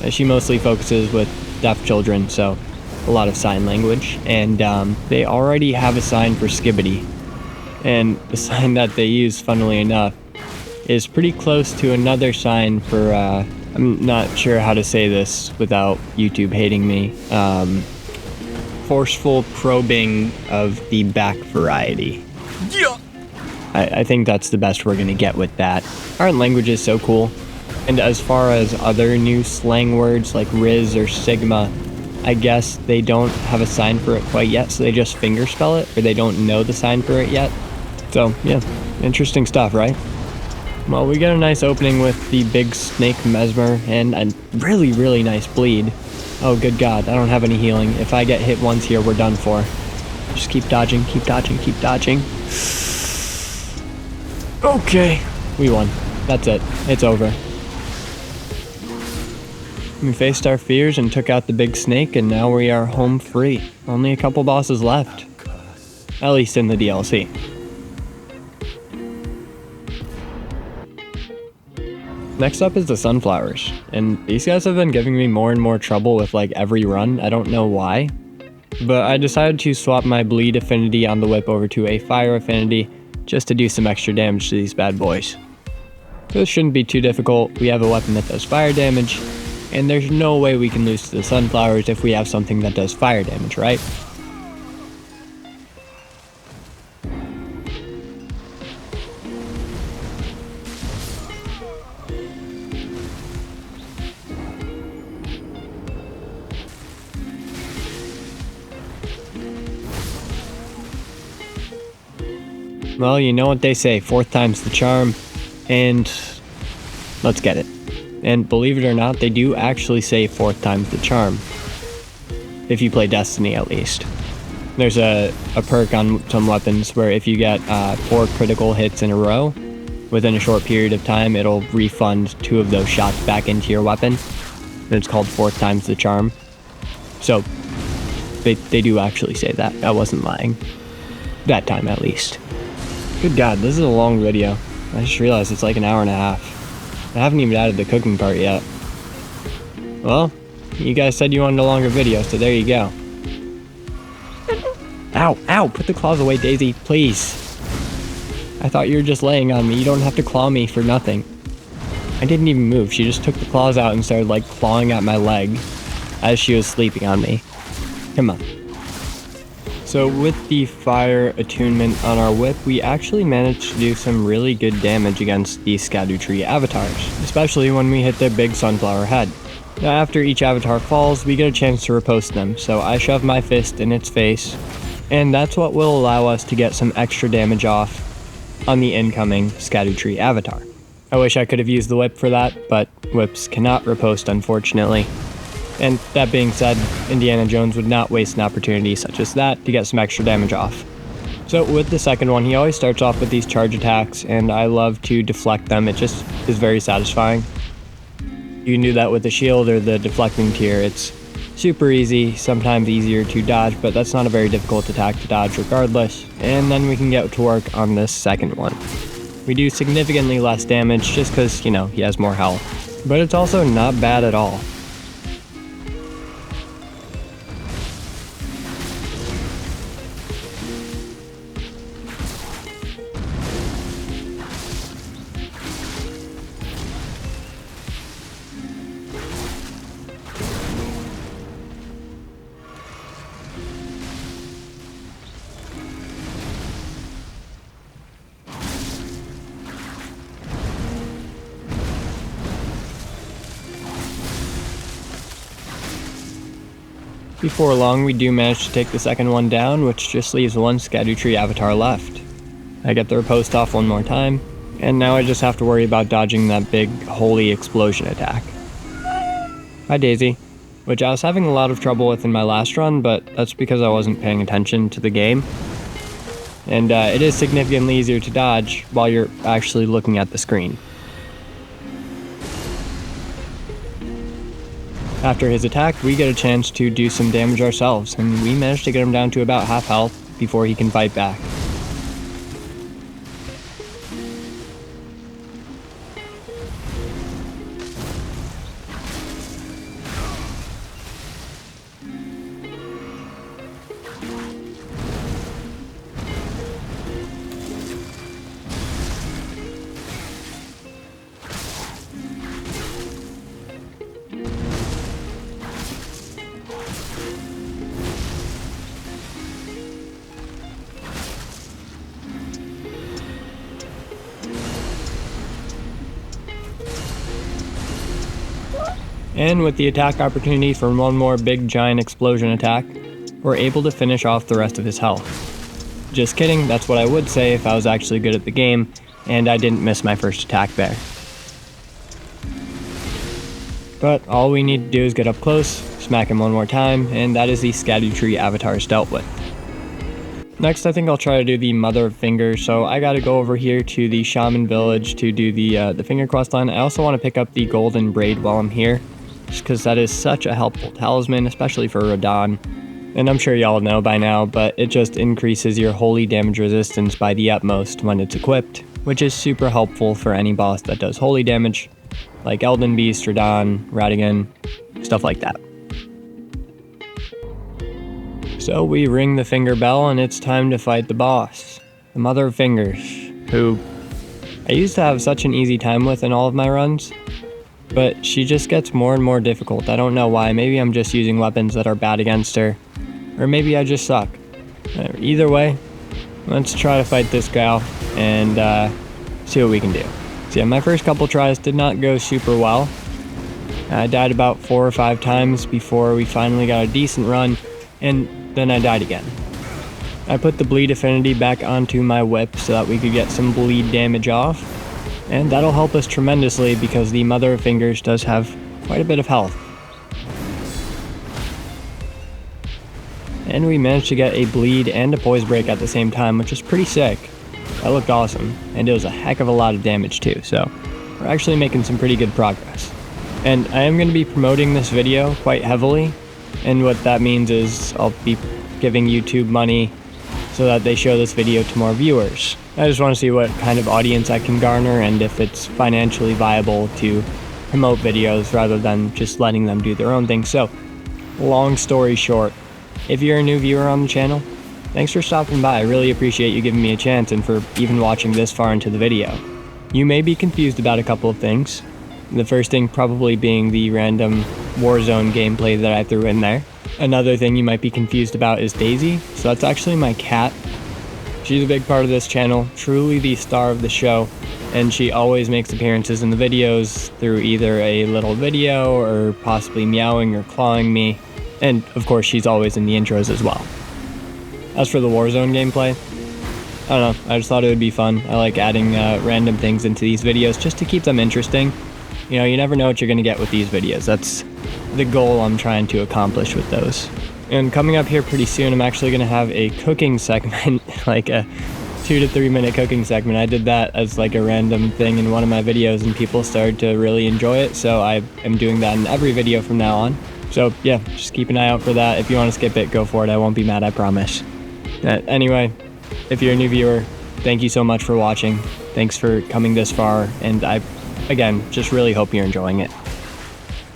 She mostly focuses with deaf children, so a lot of sign language. And they already have a sign for skibbity. And the sign that they use, funnily enough, is pretty close to another sign for, I'm not sure how to say this without YouTube hating me, forceful probing of the back variety. Yeah. I think that's the best we're gonna get with that. Our language is so cool. And as far as other new slang words like Riz or Sigma, I guess they don't have a sign for it quite yet, so they just fingerspell it, or they don't know the sign for it yet. So, yeah, interesting stuff, right? Well, we get a nice opening with the big snake Messmer and a really, really nice bleed. Oh, good God, I don't have any healing. If I get hit once here, we're done for. Just keep dodging, keep dodging, keep dodging. Okay, we won. That's it. It's over. We faced our fears and took out the big snake, and now we are home free. Only a couple bosses left. At least in the DLC. Next up is the sunflowers, and these guys have been giving me more and more trouble with like every run. I don't know why, but I decided to swap my bleed affinity on the whip over to a fire affinity just to do some extra damage to these bad boys. This shouldn't be too difficult. We have a weapon that does fire damage, And there's no way we can lose to the sunflowers if we have something that does fire damage, right? Well, you know what they say, fourth time's the charm, and let's get it. And believe it or not, they do actually say fourth time's the charm. If you play Destiny, at least. There's a perk on some weapons where if you get 4 critical hits in a row, within a short period of time, it'll refund 2 of those shots back into your weapon. And it's called fourth time's the charm. So, they do actually say that. I wasn't lying. That time, at least. Good God, this is a long video. I just realized it's like an hour and a half. I haven't even added the cooking part yet. Well, you guys said you wanted a longer video, so there you go. Ow, ow, put the claws away, Daisy, please. I thought you were just laying on me. You don't have to claw me for nothing. I didn't even move. She just took the claws out and started like clawing at my leg as she was sleeping on me. Come on. So with the fire attunement on our whip, we actually managed to do some really good damage against the Erdtree avatars, especially when we hit their big sunflower head. Now after each avatar falls, we get a chance to riposte them, so I shove my fist in its face, and that's what will allow us to get some extra damage off on the incoming Erdtree avatar. I wish I could have used the whip for that, but whips cannot riposte, unfortunately. And that being said, Indiana Jones would not waste an opportunity such as that to get some extra damage off. So with the second one, he always starts off with these charge attacks, and I love to deflect them. It just is very satisfying. You can do that with the shield or the deflecting tier. It's super easy, sometimes easier to dodge, but that's not a very difficult attack to dodge regardless. And then we can get to work on this second one. We do significantly less damage just because, you know, he has more health. But it's also not bad at all. Before long, we do manage to take the second one down, which just leaves one Erdtree avatar left. I get the riposte off one more time, and now I just have to worry about dodging that big holy explosion attack. Hi Daisy, which I was having a lot of trouble with in my last run, but that's because I wasn't paying attention to the game. And it is significantly easier to dodge while you're actually looking at the screen. After his attack, we get a chance to do some damage ourselves, and we managed to get him down to about half health before he can fight back. And with the attack opportunity from one more big giant explosion attack, we're able to finish off the rest of his health. Just kidding, that's what I would say if I was actually good at the game, and I didn't miss my first attack there. But all we need to do is get up close, smack him one more time, and that is the Erdtree avatars dealt with. Next, I think I'll try to do the Mother of Fingers, so I gotta go over here to the Shaman Village to do the Finger quest line. I also want to pick up the Golden Braid while I'm here, just because that is such a helpful talisman, especially for Radahn. And I'm sure y'all know by now, but it just increases your holy damage resistance by the utmost when it's equipped, which is super helpful for any boss that does holy damage, like Elden Beast, Radahn, Radahn, stuff like that. So we ring the finger bell and it's time to fight the boss, the Mother of Fingers, who I used to have such an easy time with in all of my runs, but she just gets more and more difficult. I don't know why. Maybe I'm just using weapons that are bad against her, or maybe I just suck. Either way, let's try to fight this gal and see what we can do. So yeah, my first couple tries did not go super well. I died about 4 or 5 times before we finally got a decent run, and then I died again. I put the bleed affinity back onto my whip so that we could get some bleed damage off, and that'll help us tremendously because the Mother of Fingers does have quite a bit of health. And we managed to get a bleed and a poise break at the same time, which is pretty sick. That looked awesome, and it was a heck of a lot of damage too, so we're actually making some pretty good progress. And I am going to be promoting this video quite heavily, and what that means is I'll be giving YouTube money so that they show this video to more viewers. I just want to see what kind of audience I can garner and if it's financially viable to promote videos rather than just letting them do their own thing. So, long story short, if you're a new viewer on the channel, thanks for stopping by. I really appreciate you giving me a chance and for even watching this far into the video. You may be confused about a couple of things. The first thing probably being the random Warzone gameplay that I threw in there. Another thing you might be confused about is Daisy. So that's actually my cat. She's a big part of this channel, truly the star of the show, and she always makes appearances in the videos through either a little video or possibly meowing or clawing me. And of course she's always in the intros as well. As for the Warzone gameplay, I don't know, I just thought it would be fun. I like adding random things into these videos just to keep them interesting. You know, you never know what you're going to get with these videos. That's the goal I'm trying to accomplish with those. And coming up here pretty soon, I'm actually going to have a cooking segment, like a 2 to 3 minute cooking segment. I did that as like a random thing in one of my videos and people started to really enjoy it, so I am doing that in every video from now on. So yeah, just keep an eye out for that. If you want to skip it, go for it. I won't be mad, I promise. Anyway, if you're a new viewer, thank you so much for watching. Thanks for coming this far, and I, again, just really hope you're enjoying it.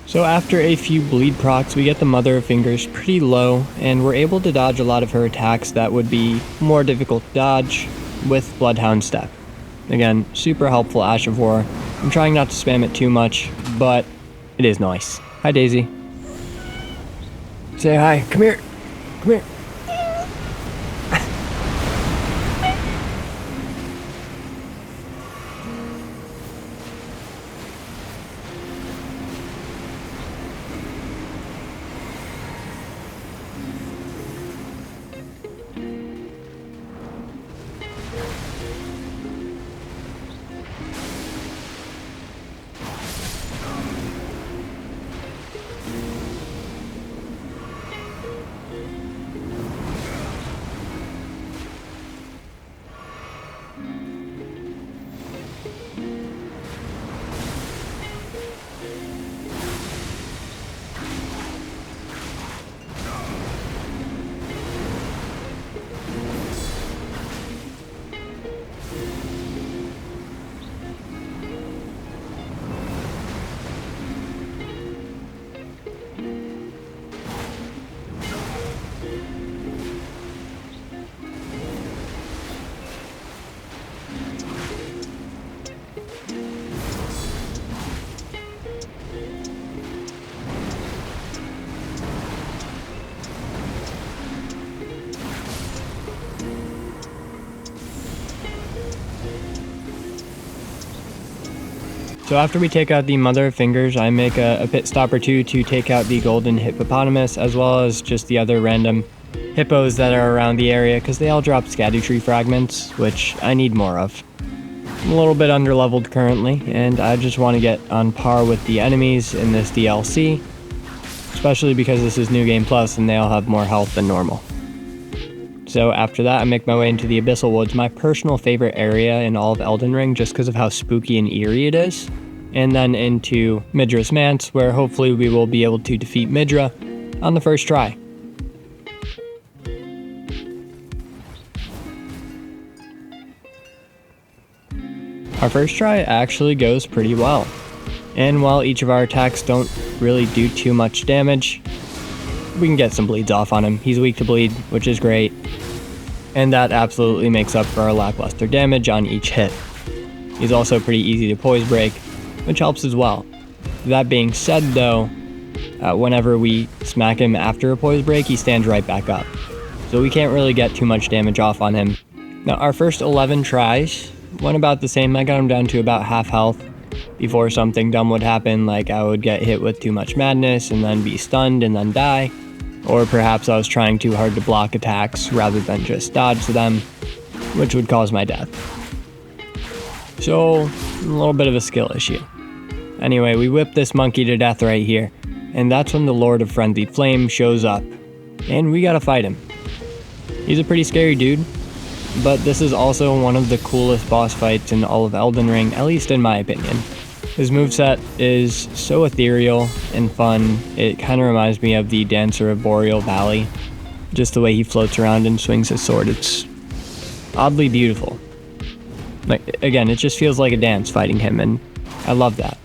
So after a few bleed procs, we get the Mother of Fingers pretty low, and we're able to dodge a lot of her attacks that would be more difficult to dodge with Bloodhound Step. Again, super helpful Ash of War. I'm trying not to spam it too much, but it is nice. Hi, Daisy. Say hi. Come here. Come here. So after we take out the Mother of Fingers, I make a pit stop or two to take out the golden hippopotamus, as well as just the other random hippos that are around the area, because they all drop Erdtree fragments, which I need more of. I'm a little bit underleveled currently, and I just want to get on par with the enemies in this DLC, especially because this is New Game Plus and they all have more health than normal. So after that, I make my way into the Abyssal Woods, my personal favorite area in all of Elden Ring, just because of how spooky and eerie it is. And then into Midra's Manse, where hopefully we will be able to defeat Midra on the first try. Our first try actually goes pretty well. And while each of our attacks don't really do too much damage, we can get some bleeds off on him. He's weak to bleed, which is great. And that absolutely makes up for our lackluster damage on each hit. He's also pretty easy to poise break, which helps as well. That being said though, whenever we smack him after a poise break, he stands right back up. So we can't really get too much damage off on him. Now our first 11 tries went about the same. I got him down to about half health before something dumb would happen, like I would get hit with too much madness and then be stunned and then die. Or perhaps I was trying too hard to block attacks rather than just dodge them, which would cause my death. So, a little bit of a skill issue. Anyway, we whip this monkey to death right here, and that's when the Lord of Frenzied Flame shows up, and we gotta fight him. He's a pretty scary dude, but this is also one of the coolest boss fights in all of Elden Ring, at least in my opinion. His moveset is so ethereal and fun, it kind of reminds me of the Dancer of Boreal Valley. Just the way he floats around and swings his sword, it's oddly beautiful. Like, again, it just feels like a dance fighting him, and I love that.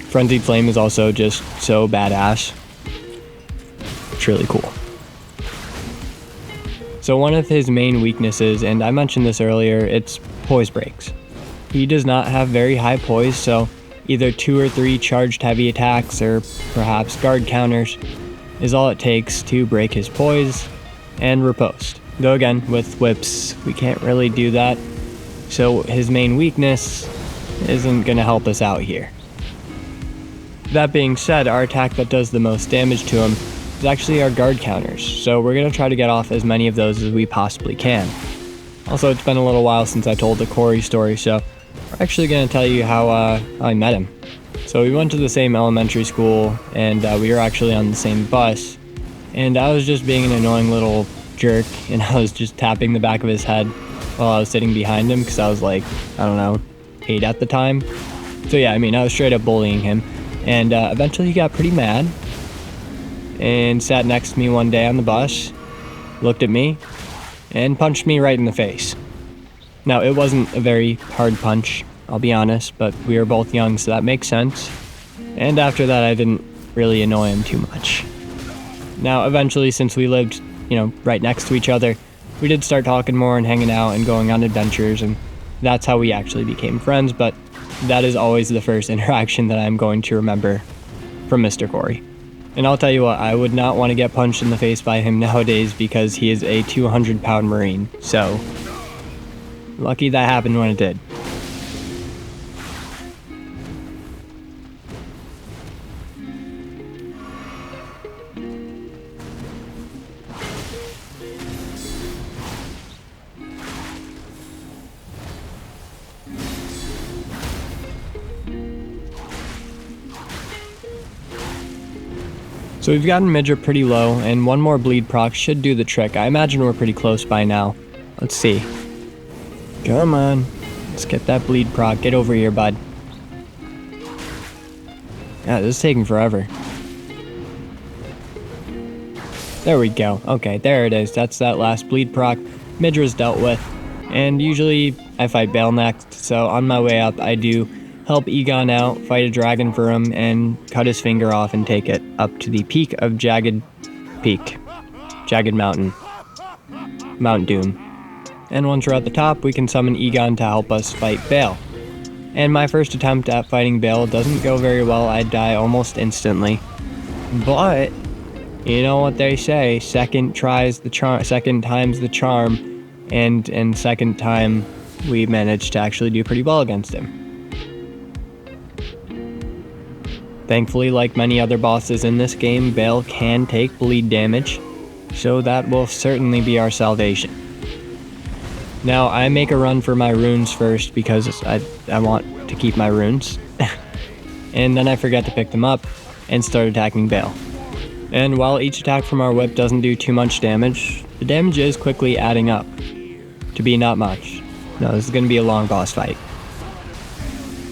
Frenzied Flame is also just so badass. It's really cool. So one of his main weaknesses, and I mentioned this earlier, it's poise breaks. He does not have very high poise, so either 2 or 3 charged heavy attacks or perhaps guard counters is all it takes to break his poise and riposte. Though again, with whips, we can't really do that. So his main weakness isn't going to help us out here. That being said, our attack that does the most damage to him is actually our guard counters. So we're going to try to get off as many of those as we possibly can. Also, it's been a little while since I told the Corey story, so we're actually going to tell you how I met him. So we went to the same elementary school, and we were actually on the same bus. And I was just being an annoying little jerk, and I was just tapping the back of his head while I was sitting behind him, because I was like, I don't know, 8 at the time. So yeah, I mean, I was straight up bullying him. And eventually he got pretty mad, and sat next to me one day on the bus, looked at me, and punched me right in the face. Now, it wasn't a very hard punch, I'll be honest, but we were both young, so that makes sense. And after that, I didn't really annoy him too much. Now, eventually, since we lived, right next to each other, we did start talking more and hanging out and going on adventures, and that's how we actually became friends, but that is always the first interaction that I'm going to remember from Mr. Corey. And I'll tell you what, I would not want to get punched in the face by him nowadays because he is a 200-pound Marine, so lucky that happened when it did. So we've gotten Midra pretty low, and one more bleed proc should do the trick. I imagine we're pretty close by now. Let's see. Come on. Let's get that bleed proc. Get over here, bud. Yeah, this is taking forever. There we go. Okay, there it is. That's that last bleed proc. Midra's dealt with. And usually I fight Bayle next, so on my way up I do help Egon out, fight a dragon for him, and cut his finger off and take it up to the peak of Jagged Mountain. Mount Doom. And once we're at the top, we can summon Egon to help us fight Bayle. And my first attempt at fighting Bayle doesn't go very well. I die almost instantly. But you know what they say, second time's the charm, and second time we managed to actually do pretty well against him. Thankfully, like many other bosses in this game, Bayle can take bleed damage, so that will certainly be our salvation. Now, I make a run for my runes first because I want to keep my runes, and then I forget to pick them up and start attacking Bayle. And while each attack from our whip doesn't do too much damage, the damage is quickly adding up to be not much. No, this is going to be a long boss fight.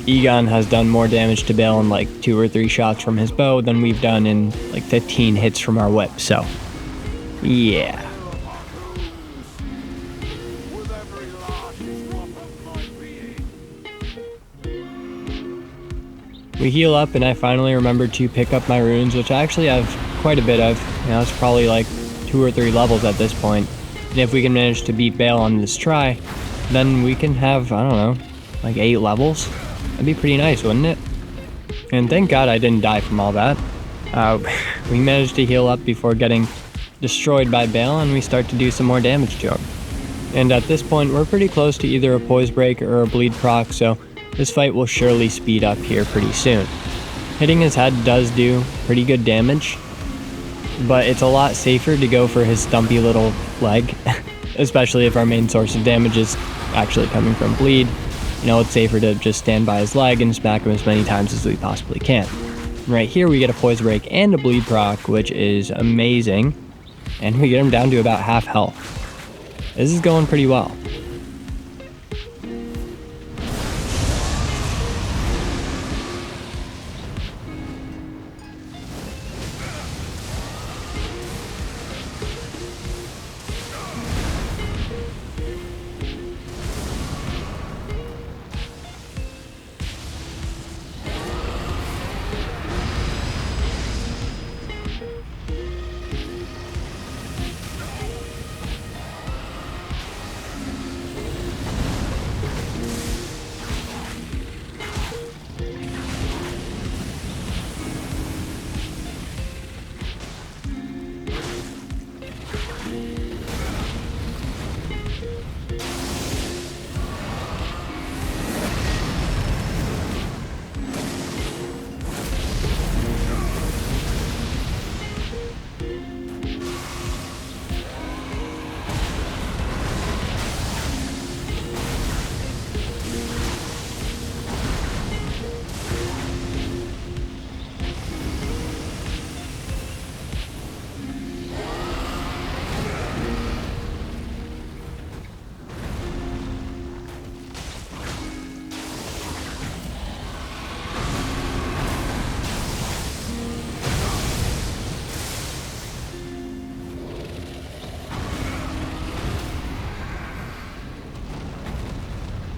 Egon has done more damage to Bayle in like 2 or 3 shots from his bow than we've done in like 15 hits from our whip, so yeah. We heal up and I finally remember to pick up my runes, which I actually have quite a bit of. It's probably like 2 or 3 levels at this point. And if we can manage to beat Bayle on this try, then we can have, I don't know, like 8 levels. That'd be pretty nice, wouldn't it? And thank God I didn't die from all that. We managed to heal up before getting destroyed by Bayle, and we start to do some more damage to him. And at this point, we're pretty close to either a poise break or a bleed proc, so this fight will surely speed up here pretty soon. Hitting his head does do pretty good damage, but it's a lot safer to go for his stumpy little leg, especially if our main source of damage is actually coming from bleed. You know, it's safer to just stand by his leg and smack him as many times as we possibly can. Right here we get a poise break and a bleed proc, which is amazing, and we get him down to about half health. This is going pretty well.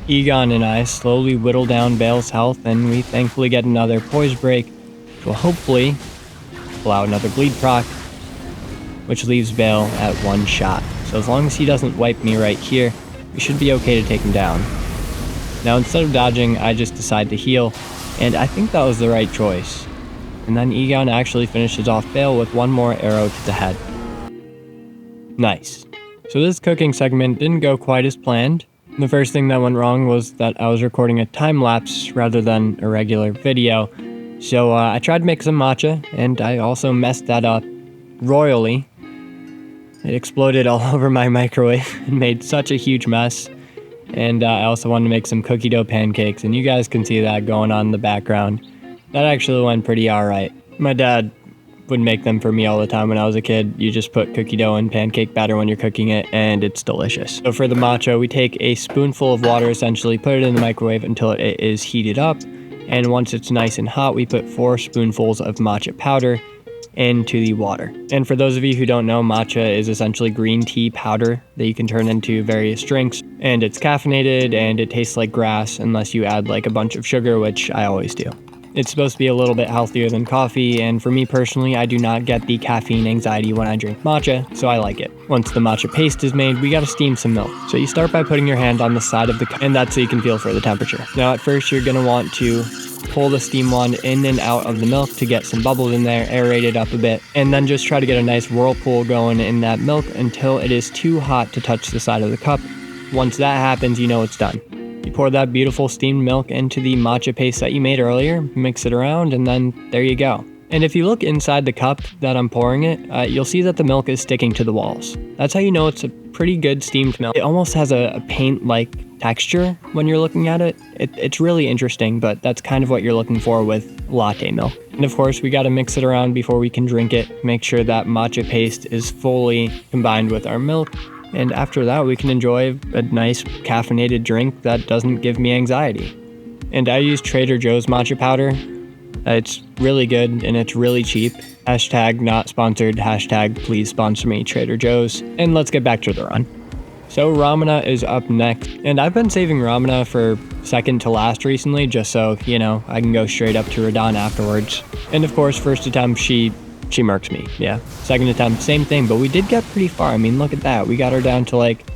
Egon and I slowly whittle down Bayle's health, and we thankfully get another poise break, which will hopefully allow another bleed proc, which leaves Bayle at one shot. So as long as he doesn't wipe me right here, we should be okay to take him down. Now instead of dodging, I just decide to heal, and I think that was the right choice. And then Egon actually finishes off Bayle with one more arrow to the head. Nice. So this cooking segment didn't go quite as planned. The first thing that went wrong was that I was recording a time-lapse rather than a regular video. So I tried to make some matcha, and I also messed that up royally. It exploded all over my microwave and made such a huge mess. And I also wanted to make some cookie dough pancakes, and you guys can see that going on in the background. That actually went pretty alright. My dad would make them for me all the time when I was a kid. You just put cookie dough in pancake batter when you're cooking it, and it's delicious. So for the matcha, we take a spoonful of water, essentially, put it in the microwave until it is heated up, and once it's nice and hot, we put 4 spoonfuls of matcha powder into the water. And for those of you who don't know, matcha is essentially green tea powder that you can turn into various drinks, and it's caffeinated and it tastes like grass unless you add like a bunch of sugar, which I always do. It's supposed to be a little bit healthier than coffee, and for me personally, I do not get the caffeine anxiety when I drink matcha, so I like it. Once the matcha paste is made, we gotta steam some milk. So you start by putting your hand on the side of the cup, and that's so you can feel for the temperature. Now at first, you're gonna want to pull the steam wand in and out of the milk to get some bubbles in there, aerate it up a bit, and then just try to get a nice whirlpool going in that milk until it is too hot to touch the side of the cup. Once that happens, you know it's done. You pour that beautiful steamed milk into the matcha paste that you made earlier, mix it around, and then there you go. And if you look inside the cup that I'm pouring it, you'll see that the milk is sticking to the walls. That's how you know it's a pretty good steamed milk. It almost has a paint-like texture when you're looking at it. It's really interesting, but that's kind of what you're looking for with latte milk. And of course, we gotta mix it around before we can drink it, make sure that matcha paste is fully combined with our milk. And after that, we can enjoy a nice caffeinated drink that doesn't give me anxiety. And I use Trader Joe's matcha powder. It's really good and it's really cheap. Hashtag not sponsored, hashtag please sponsor me, Trader Joe's. And let's get back to the run. So Romina is up next, and I've been saving Romina for second to last recently, just so, you know, I can go straight up to Radahn afterwards. And of course, first attempt, she murks me, yeah. Second attempt, same thing, but we did get pretty far. I mean, look at that. We got her down to like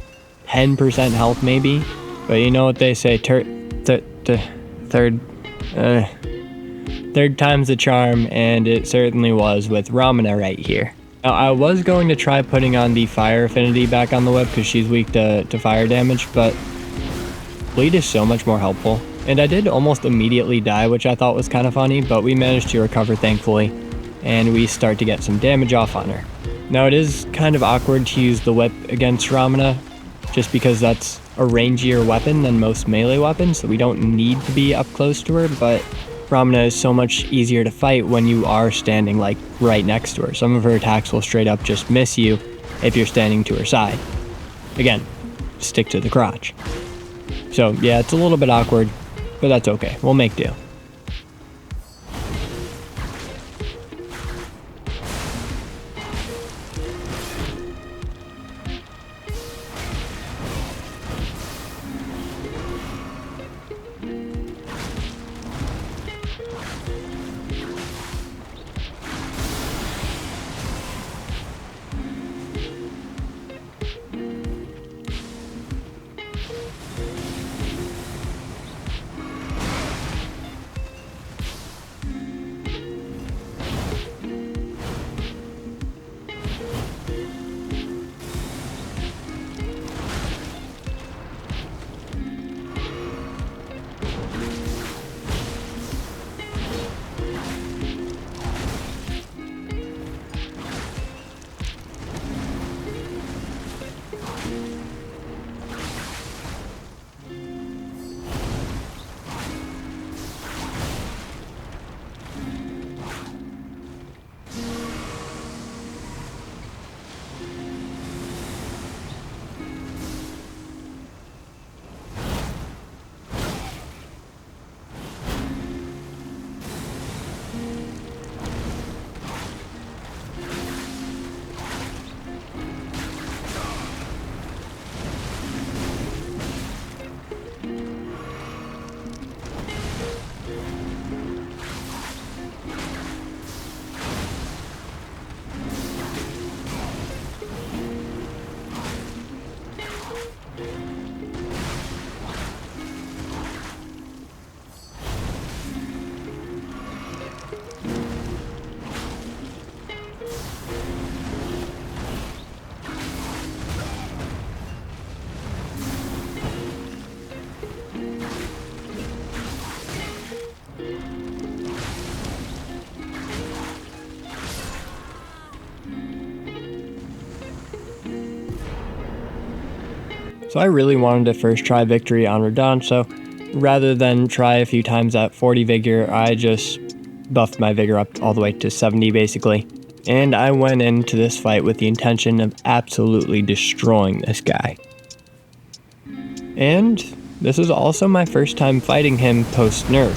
10% health maybe. But you know what they say, third Third time's the charm, and it certainly was with Romina right here. Now, I was going to try putting on the fire affinity back on the whip because she's weak to fire damage, but bleed is so much more helpful. And I did almost immediately die, which I thought was kind of funny, but we managed to recover thankfully, and we start to get some damage off on her. Now, it is kind of awkward to use the whip against Romina, just because that's a rangier weapon than most melee weapons, so we don't need to be up close to her, but Romina is so much easier to fight when you are standing like right next to her. Some of her attacks will straight up just miss you if you're standing to her side. Again, stick to the crotch. So yeah, it's a little bit awkward, but that's okay. We'll make do. So I really wanted to first try victory on Radahn, so rather than try a few times at 40 vigor, I just buffed my vigor up all the way to 70 basically. And I went into this fight with the intention of absolutely destroying this guy. And this is also my first time fighting him post-nerf,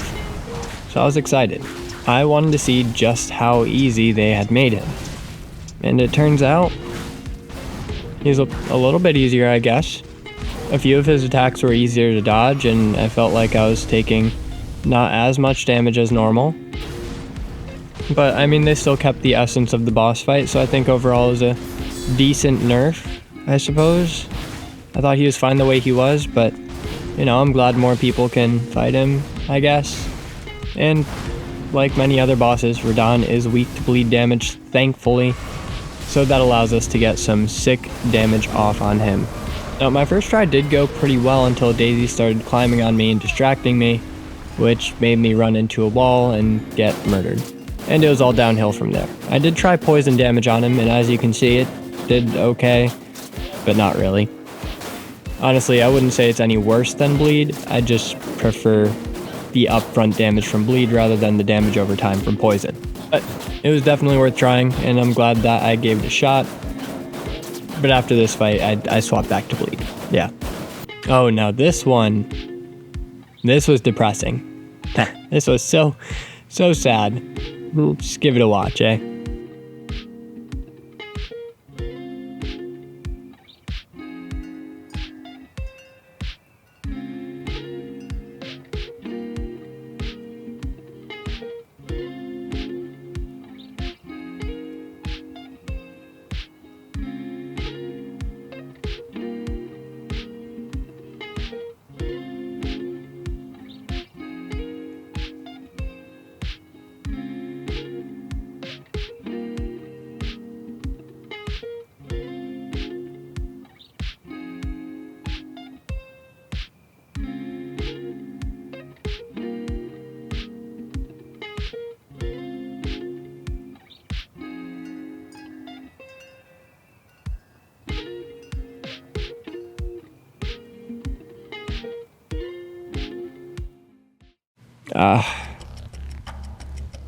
so I was excited. I wanted to see just how easy they had made him. And it turns out, he's a little bit easier, I guess. A few of his attacks were easier to dodge, and I felt like I was taking not as much damage as normal. But, I mean, they still kept the essence of the boss fight, so I think overall it was a decent nerf, I suppose. I thought he was fine the way he was, but, you know, I'm glad more people can fight him, I guess. And, like many other bosses, Radahn is weak to bleed damage, thankfully, so that allows us to get some sick damage off on him. Now, my first try did go pretty well until Daisy started climbing on me and distracting me, which made me run into a wall and get murdered. And it was all downhill from there. I did try poison damage on him, and as you can see, it did okay, but not really. Honestly, I wouldn't say it's any worse than bleed. I just prefer the upfront damage from bleed rather than the damage over time from poison. But it was definitely worth trying, and I'm glad that I gave it a shot. But after this fight, I swapped back to bleed. Yeah. Oh, now this one. This was depressing. This was so sad. Just give it a watch, eh?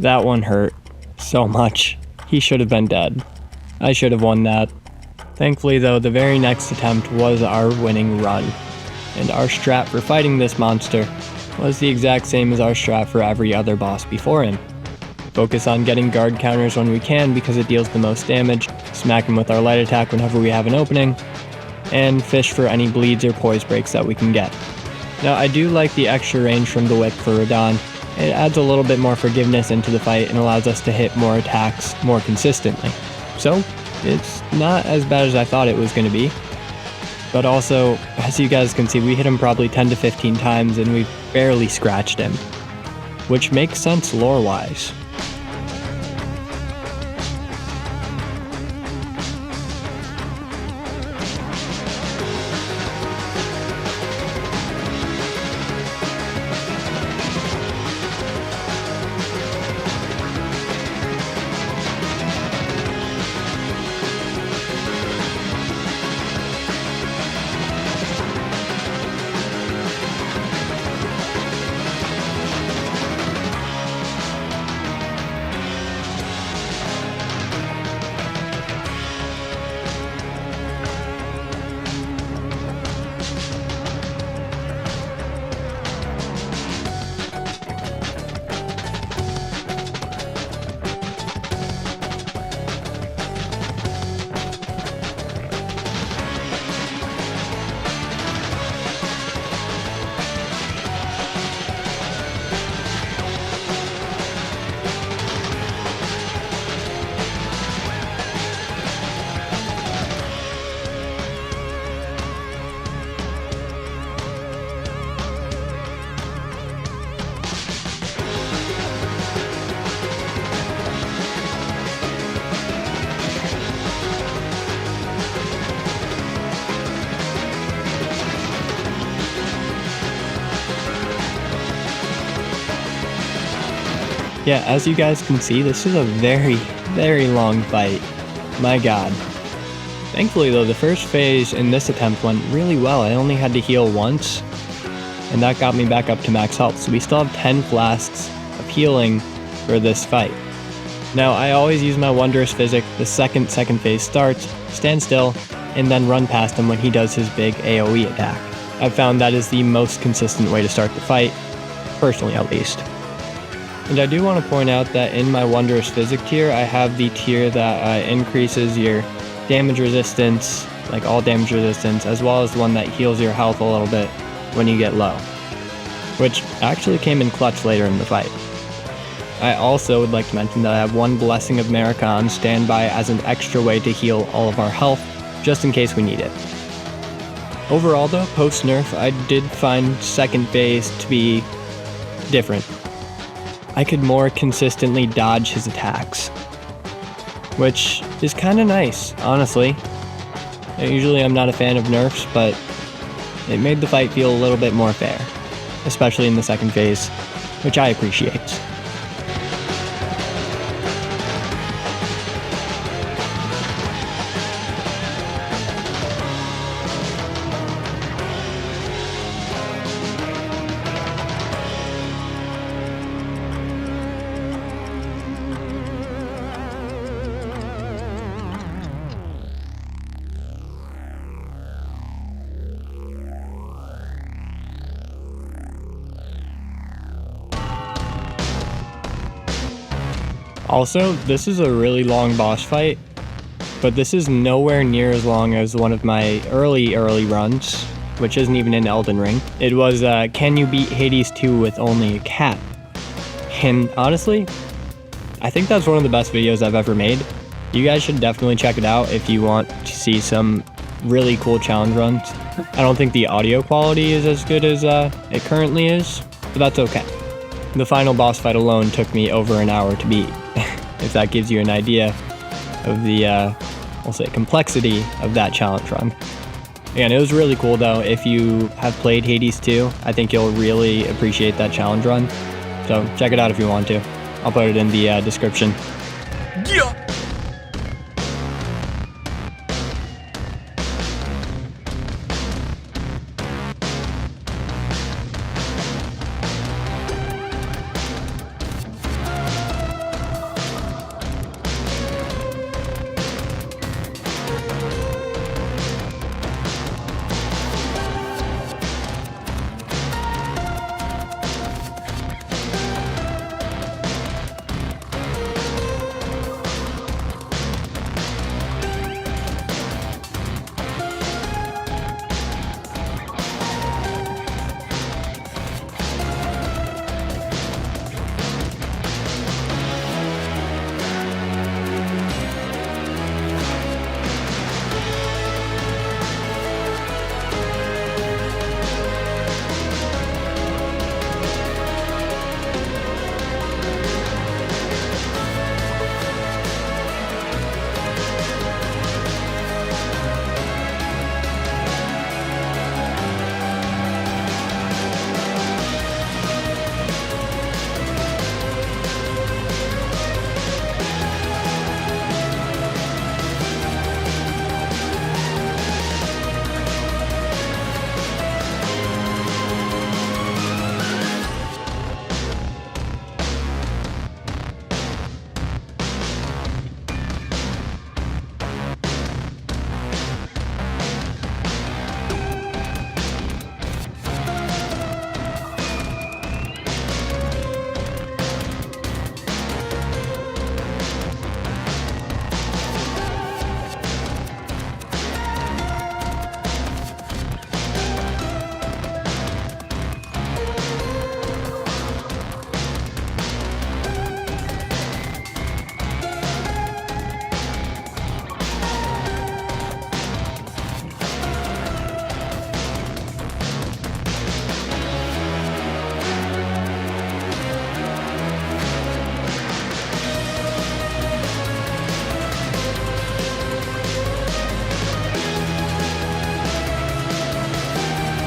That one hurt so much. He should have been dead. I should have won that. Thankfully though, the very next attempt was our winning run. And our strat for fighting this monster was the exact same as our strat for every other boss before him. Focus on getting guard counters when we can because it deals the most damage, smack him with our light attack whenever we have an opening, and fish for any bleeds or poise breaks that we can get. Now I do like the extra range from the whip for Radahn. It adds a little bit more forgiveness into the fight and allows us to hit more attacks more consistently. So, it's not as bad as I thought it was going to be. But also, as you guys can see, we hit him probably 10 to 15 times and we barely scratched him. Which makes sense lore-wise. Yeah, as you guys can see, this is a very, very long fight. My god. Thankfully though, the first phase in this attempt went really well. I only had to heal once, and that got me back up to max health. So we still have 10 flasks of healing for this fight. Now, I always use my Wondrous Physic the second phase starts, stand still, and then run past him when he does his big AoE attack. I've found that is the most consistent way to start the fight, personally at least. And I do want to point out that in my Wondrous Physic tier, I have the tier that increases your damage resistance, like all damage resistance, as well as the one that heals your health a little bit when you get low, which actually came in clutch later in the fight. I also would like to mention that I have one Blessing of Marika on standby as an extra way to heal all of our health, just in case we need it. Overall though, post-nerf, I did find second phase to be different. I could more consistently dodge his attacks, which is kind of nice, honestly. Usually I'm not a fan of nerfs, but it made the fight feel a little bit more fair, especially in the second phase, which I appreciate. Also, this is a really long boss fight, but this is nowhere near as long as one of my early runs, which isn't even in Elden Ring. It was, can you beat Hades 2 with only a cat? And honestly, I think that's one of the best videos I've ever made. You guys should definitely check it out if you want to see some really cool challenge runs. I don't think the audio quality is as good as it currently is, but that's okay. The final boss fight alone took me over an hour to beat, if that gives you an idea of the, we'll say, complexity of that challenge run. Again, it was really cool though. If you have played Hades 2, I think you'll really appreciate that challenge run. So check it out if you want to. I'll put it in the description. Yeah.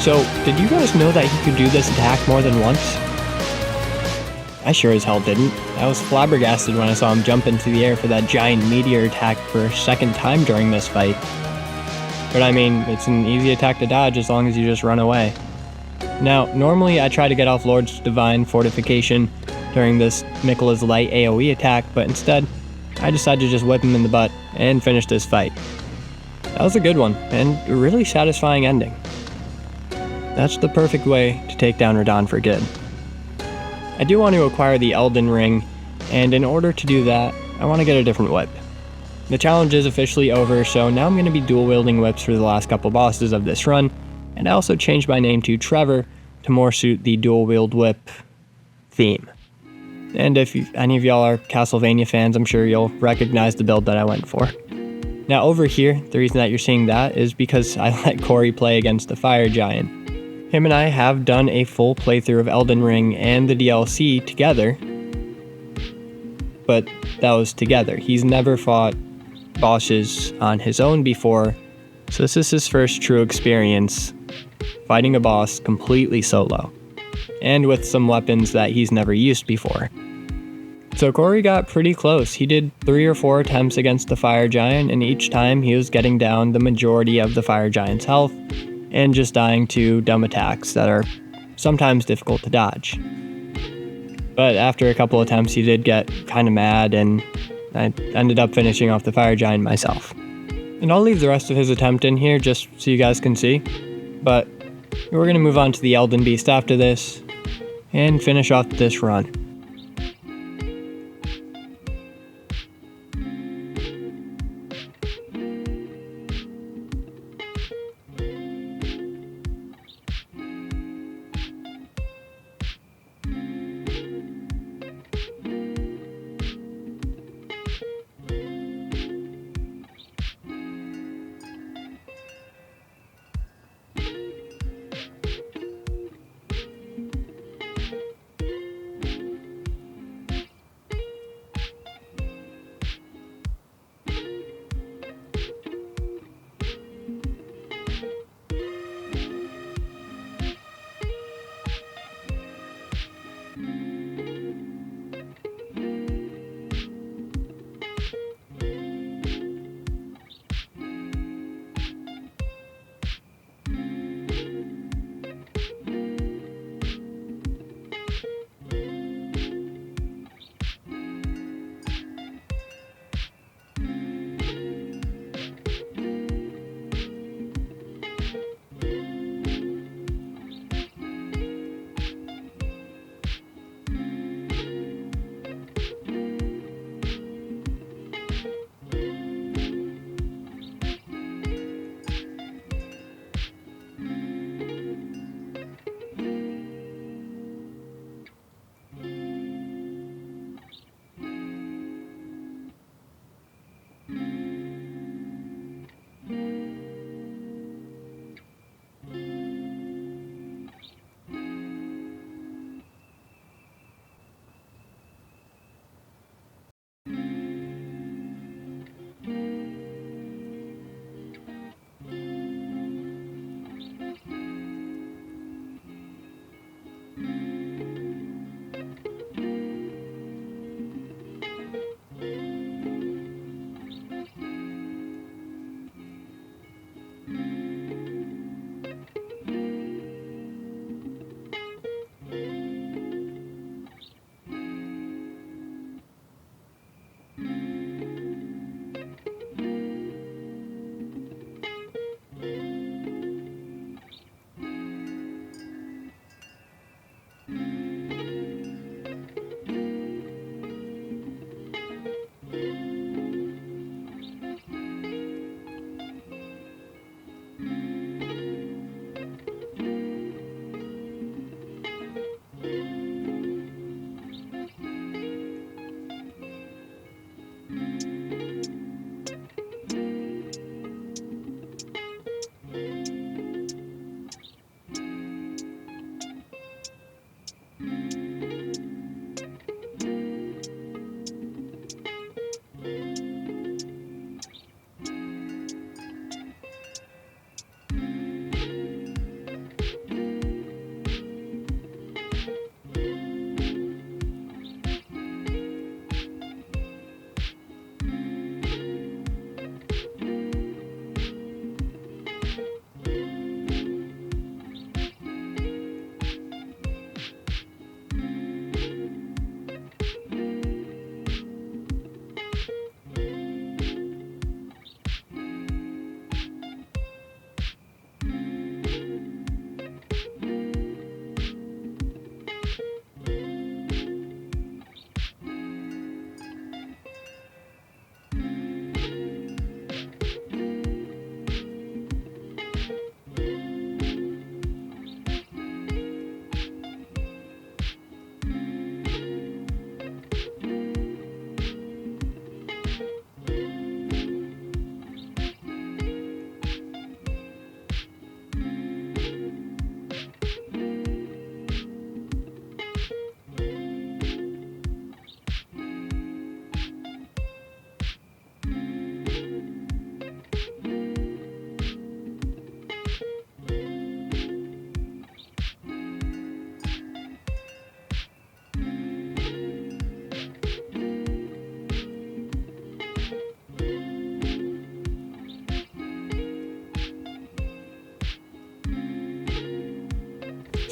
So, did you guys know that he could do this attack more than once? I sure as hell didn't. I was flabbergasted when I saw him jump into the air for that giant Metyr attack for a second time during this fight. But I mean, it's an easy attack to dodge as long as you just run away. Now, normally I try to get off Lord's Divine Fortification during this Miquella's Light AoE attack, but instead, I decided to just whip him in the butt and finish this fight. That was a good one, and a really satisfying ending. That's the perfect way to take down Radahn for good. I do want to acquire the Elden Ring, and in order to do that, I want to get a different whip. The challenge is officially over, so now I'm going to be dual-wielding whips for the last couple bosses of this run, and I also changed my name to Trevor to more suit the dual-wield whip theme. And if any of y'all are Castlevania fans, I'm sure you'll recognize the build that I went for. Now over here, the reason that you're seeing that is because I let Corey play against the Fire Giant. Him and I have done a full playthrough of Elden Ring and the DLC together, but that was together. He's never fought bosses on his own before, so this is his first true experience fighting a boss completely solo, and with some weapons that he's never used before. So Corey got pretty close. He did 3 or 4 attempts against the Fire Giant, and each time he was getting down the majority of the Fire Giant's health, and just dying to dumb attacks that are sometimes difficult to dodge. But after a couple attempts, he did get kind of mad, and I ended up finishing off the Fire Giant myself. And I'll leave the rest of his attempt in here just so you guys can see. But we're going to move on to the Elden Beast after this, and finish off this run.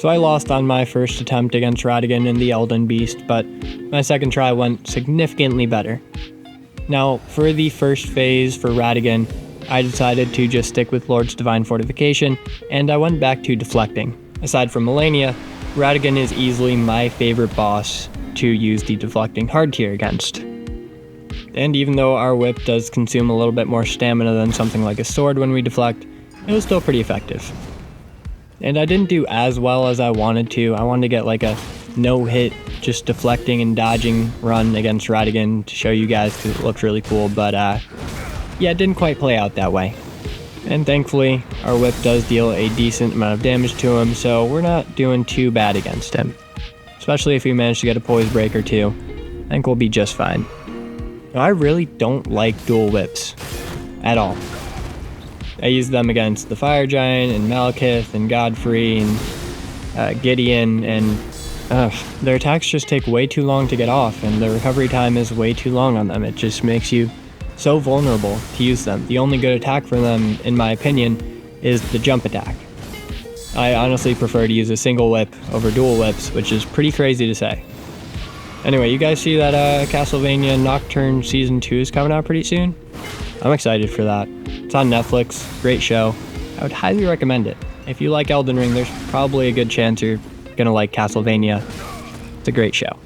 So I lost on my first attempt against Radahn in the Elden Beast, but my second try went significantly better. Now, for the first phase for Radahn, I decided to just stick with Lord's Divine Fortification, and I went back to deflecting. Aside from Melania, Radahn is easily my favorite boss to use the deflecting hard tier against. And even though our whip does consume a little bit more stamina than something like a sword when we deflect, it was still pretty effective. And I didn't do as well as I wanted to. I wanted to get like a no-hit, just deflecting and dodging run against Radahn to show you guys because it looked really cool, but yeah, it didn't quite play out that way. And thankfully, our whip does deal a decent amount of damage to him, so we're not doing too bad against him. Especially if we manage to get a poise break or two, I think we'll be just fine. Now, I really don't like dual whips at all. I use them against the Fire Giant and Malekith and Godfrey and Gideon, and their attacks just take way too long to get off, and the recovery time is way too long on them. It just makes you so vulnerable to use them. The only good attack for them, in my opinion, is the jump attack. I honestly prefer to use a single whip over dual whips, which is pretty crazy to say. Anyway, you guys see that Castlevania Nocturne Season 2 is coming out pretty soon? I'm excited for that. It's on Netflix, great show. I would highly recommend it. If you like Elden Ring, there's probably a good chance you're gonna like Castlevania. It's a great show.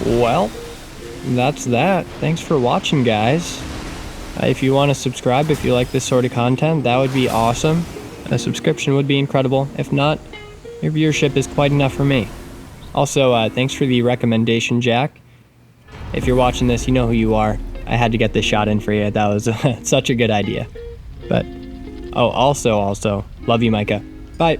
well, that's that. Thanks for watching, guys. If you want to subscribe, if you like this sort of content, that would be awesome. A subscription would be incredible. If not, your viewership is quite enough for me. Also, thanks for the recommendation, Jack. If you're watching this, you know who you are. I had to get this shot in for you. That was such a good idea. But, oh, also, love you, Micah. Bye.